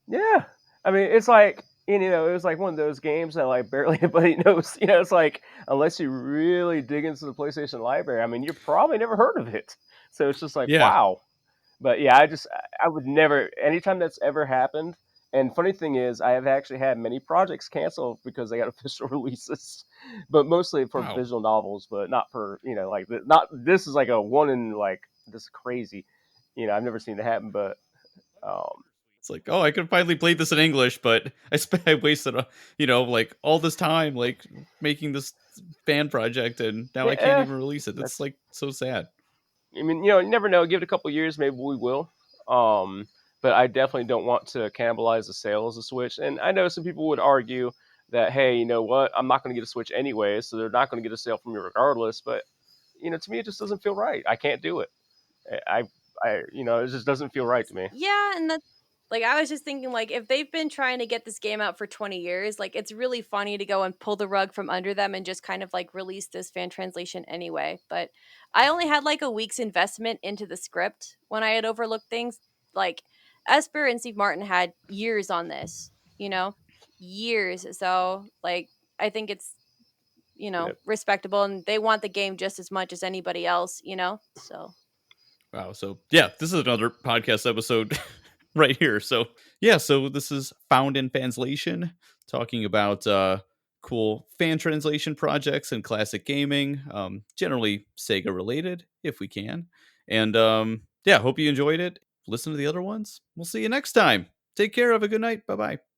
Yeah, I mean, it's like it was like one of those games that like barely anybody knows. It's like unless you really dig into the PlayStation library, I mean, you've probably never heard of it. So it's just like, Yeah. wow. But yeah, I would never. Anytime that's ever happened. And funny thing is, I have actually had many projects canceled because they got official releases, but mostly for Wow. visual novels, but not for like not. This is like a one in like this crazy. I've never seen it happen, but um, It's like, oh, I could finally play this in English, but I wasted like all this time like making this fan project, and now I can't Yeah, even release it. That's that's. like so sad. I mean, you never know. Give it a couple years, maybe we will. Um, but I definitely don't want to cannibalize the sales of Switch. And I know some people would argue that, hey, you know what? I'm not going to get a Switch anyway, so they're not going to get a sale from me regardless. But to me, it just doesn't feel right. I can't do it. It just doesn't feel right to me. Yeah, and that's like I was just thinking like if they've been trying to get this game out for 20 years, like it's really funny to go and pull the rug from under them and just kind of like release this fan translation anyway. But I only had like a week's investment into the script when I had overlooked things. Like Esper and Steve Martin had years on this, years. So like I think it's Yep. respectable, and they want the game just as much as anybody else, so Wow. So yeah, this is another podcast episode right here. So yeah, so this is Found in Fanslation, talking about cool fan translation projects and classic gaming, generally Sega related if we can. And yeah, hope you enjoyed it. Listen to the other ones. We'll see you next time. Take care. Have a good night. Bye bye.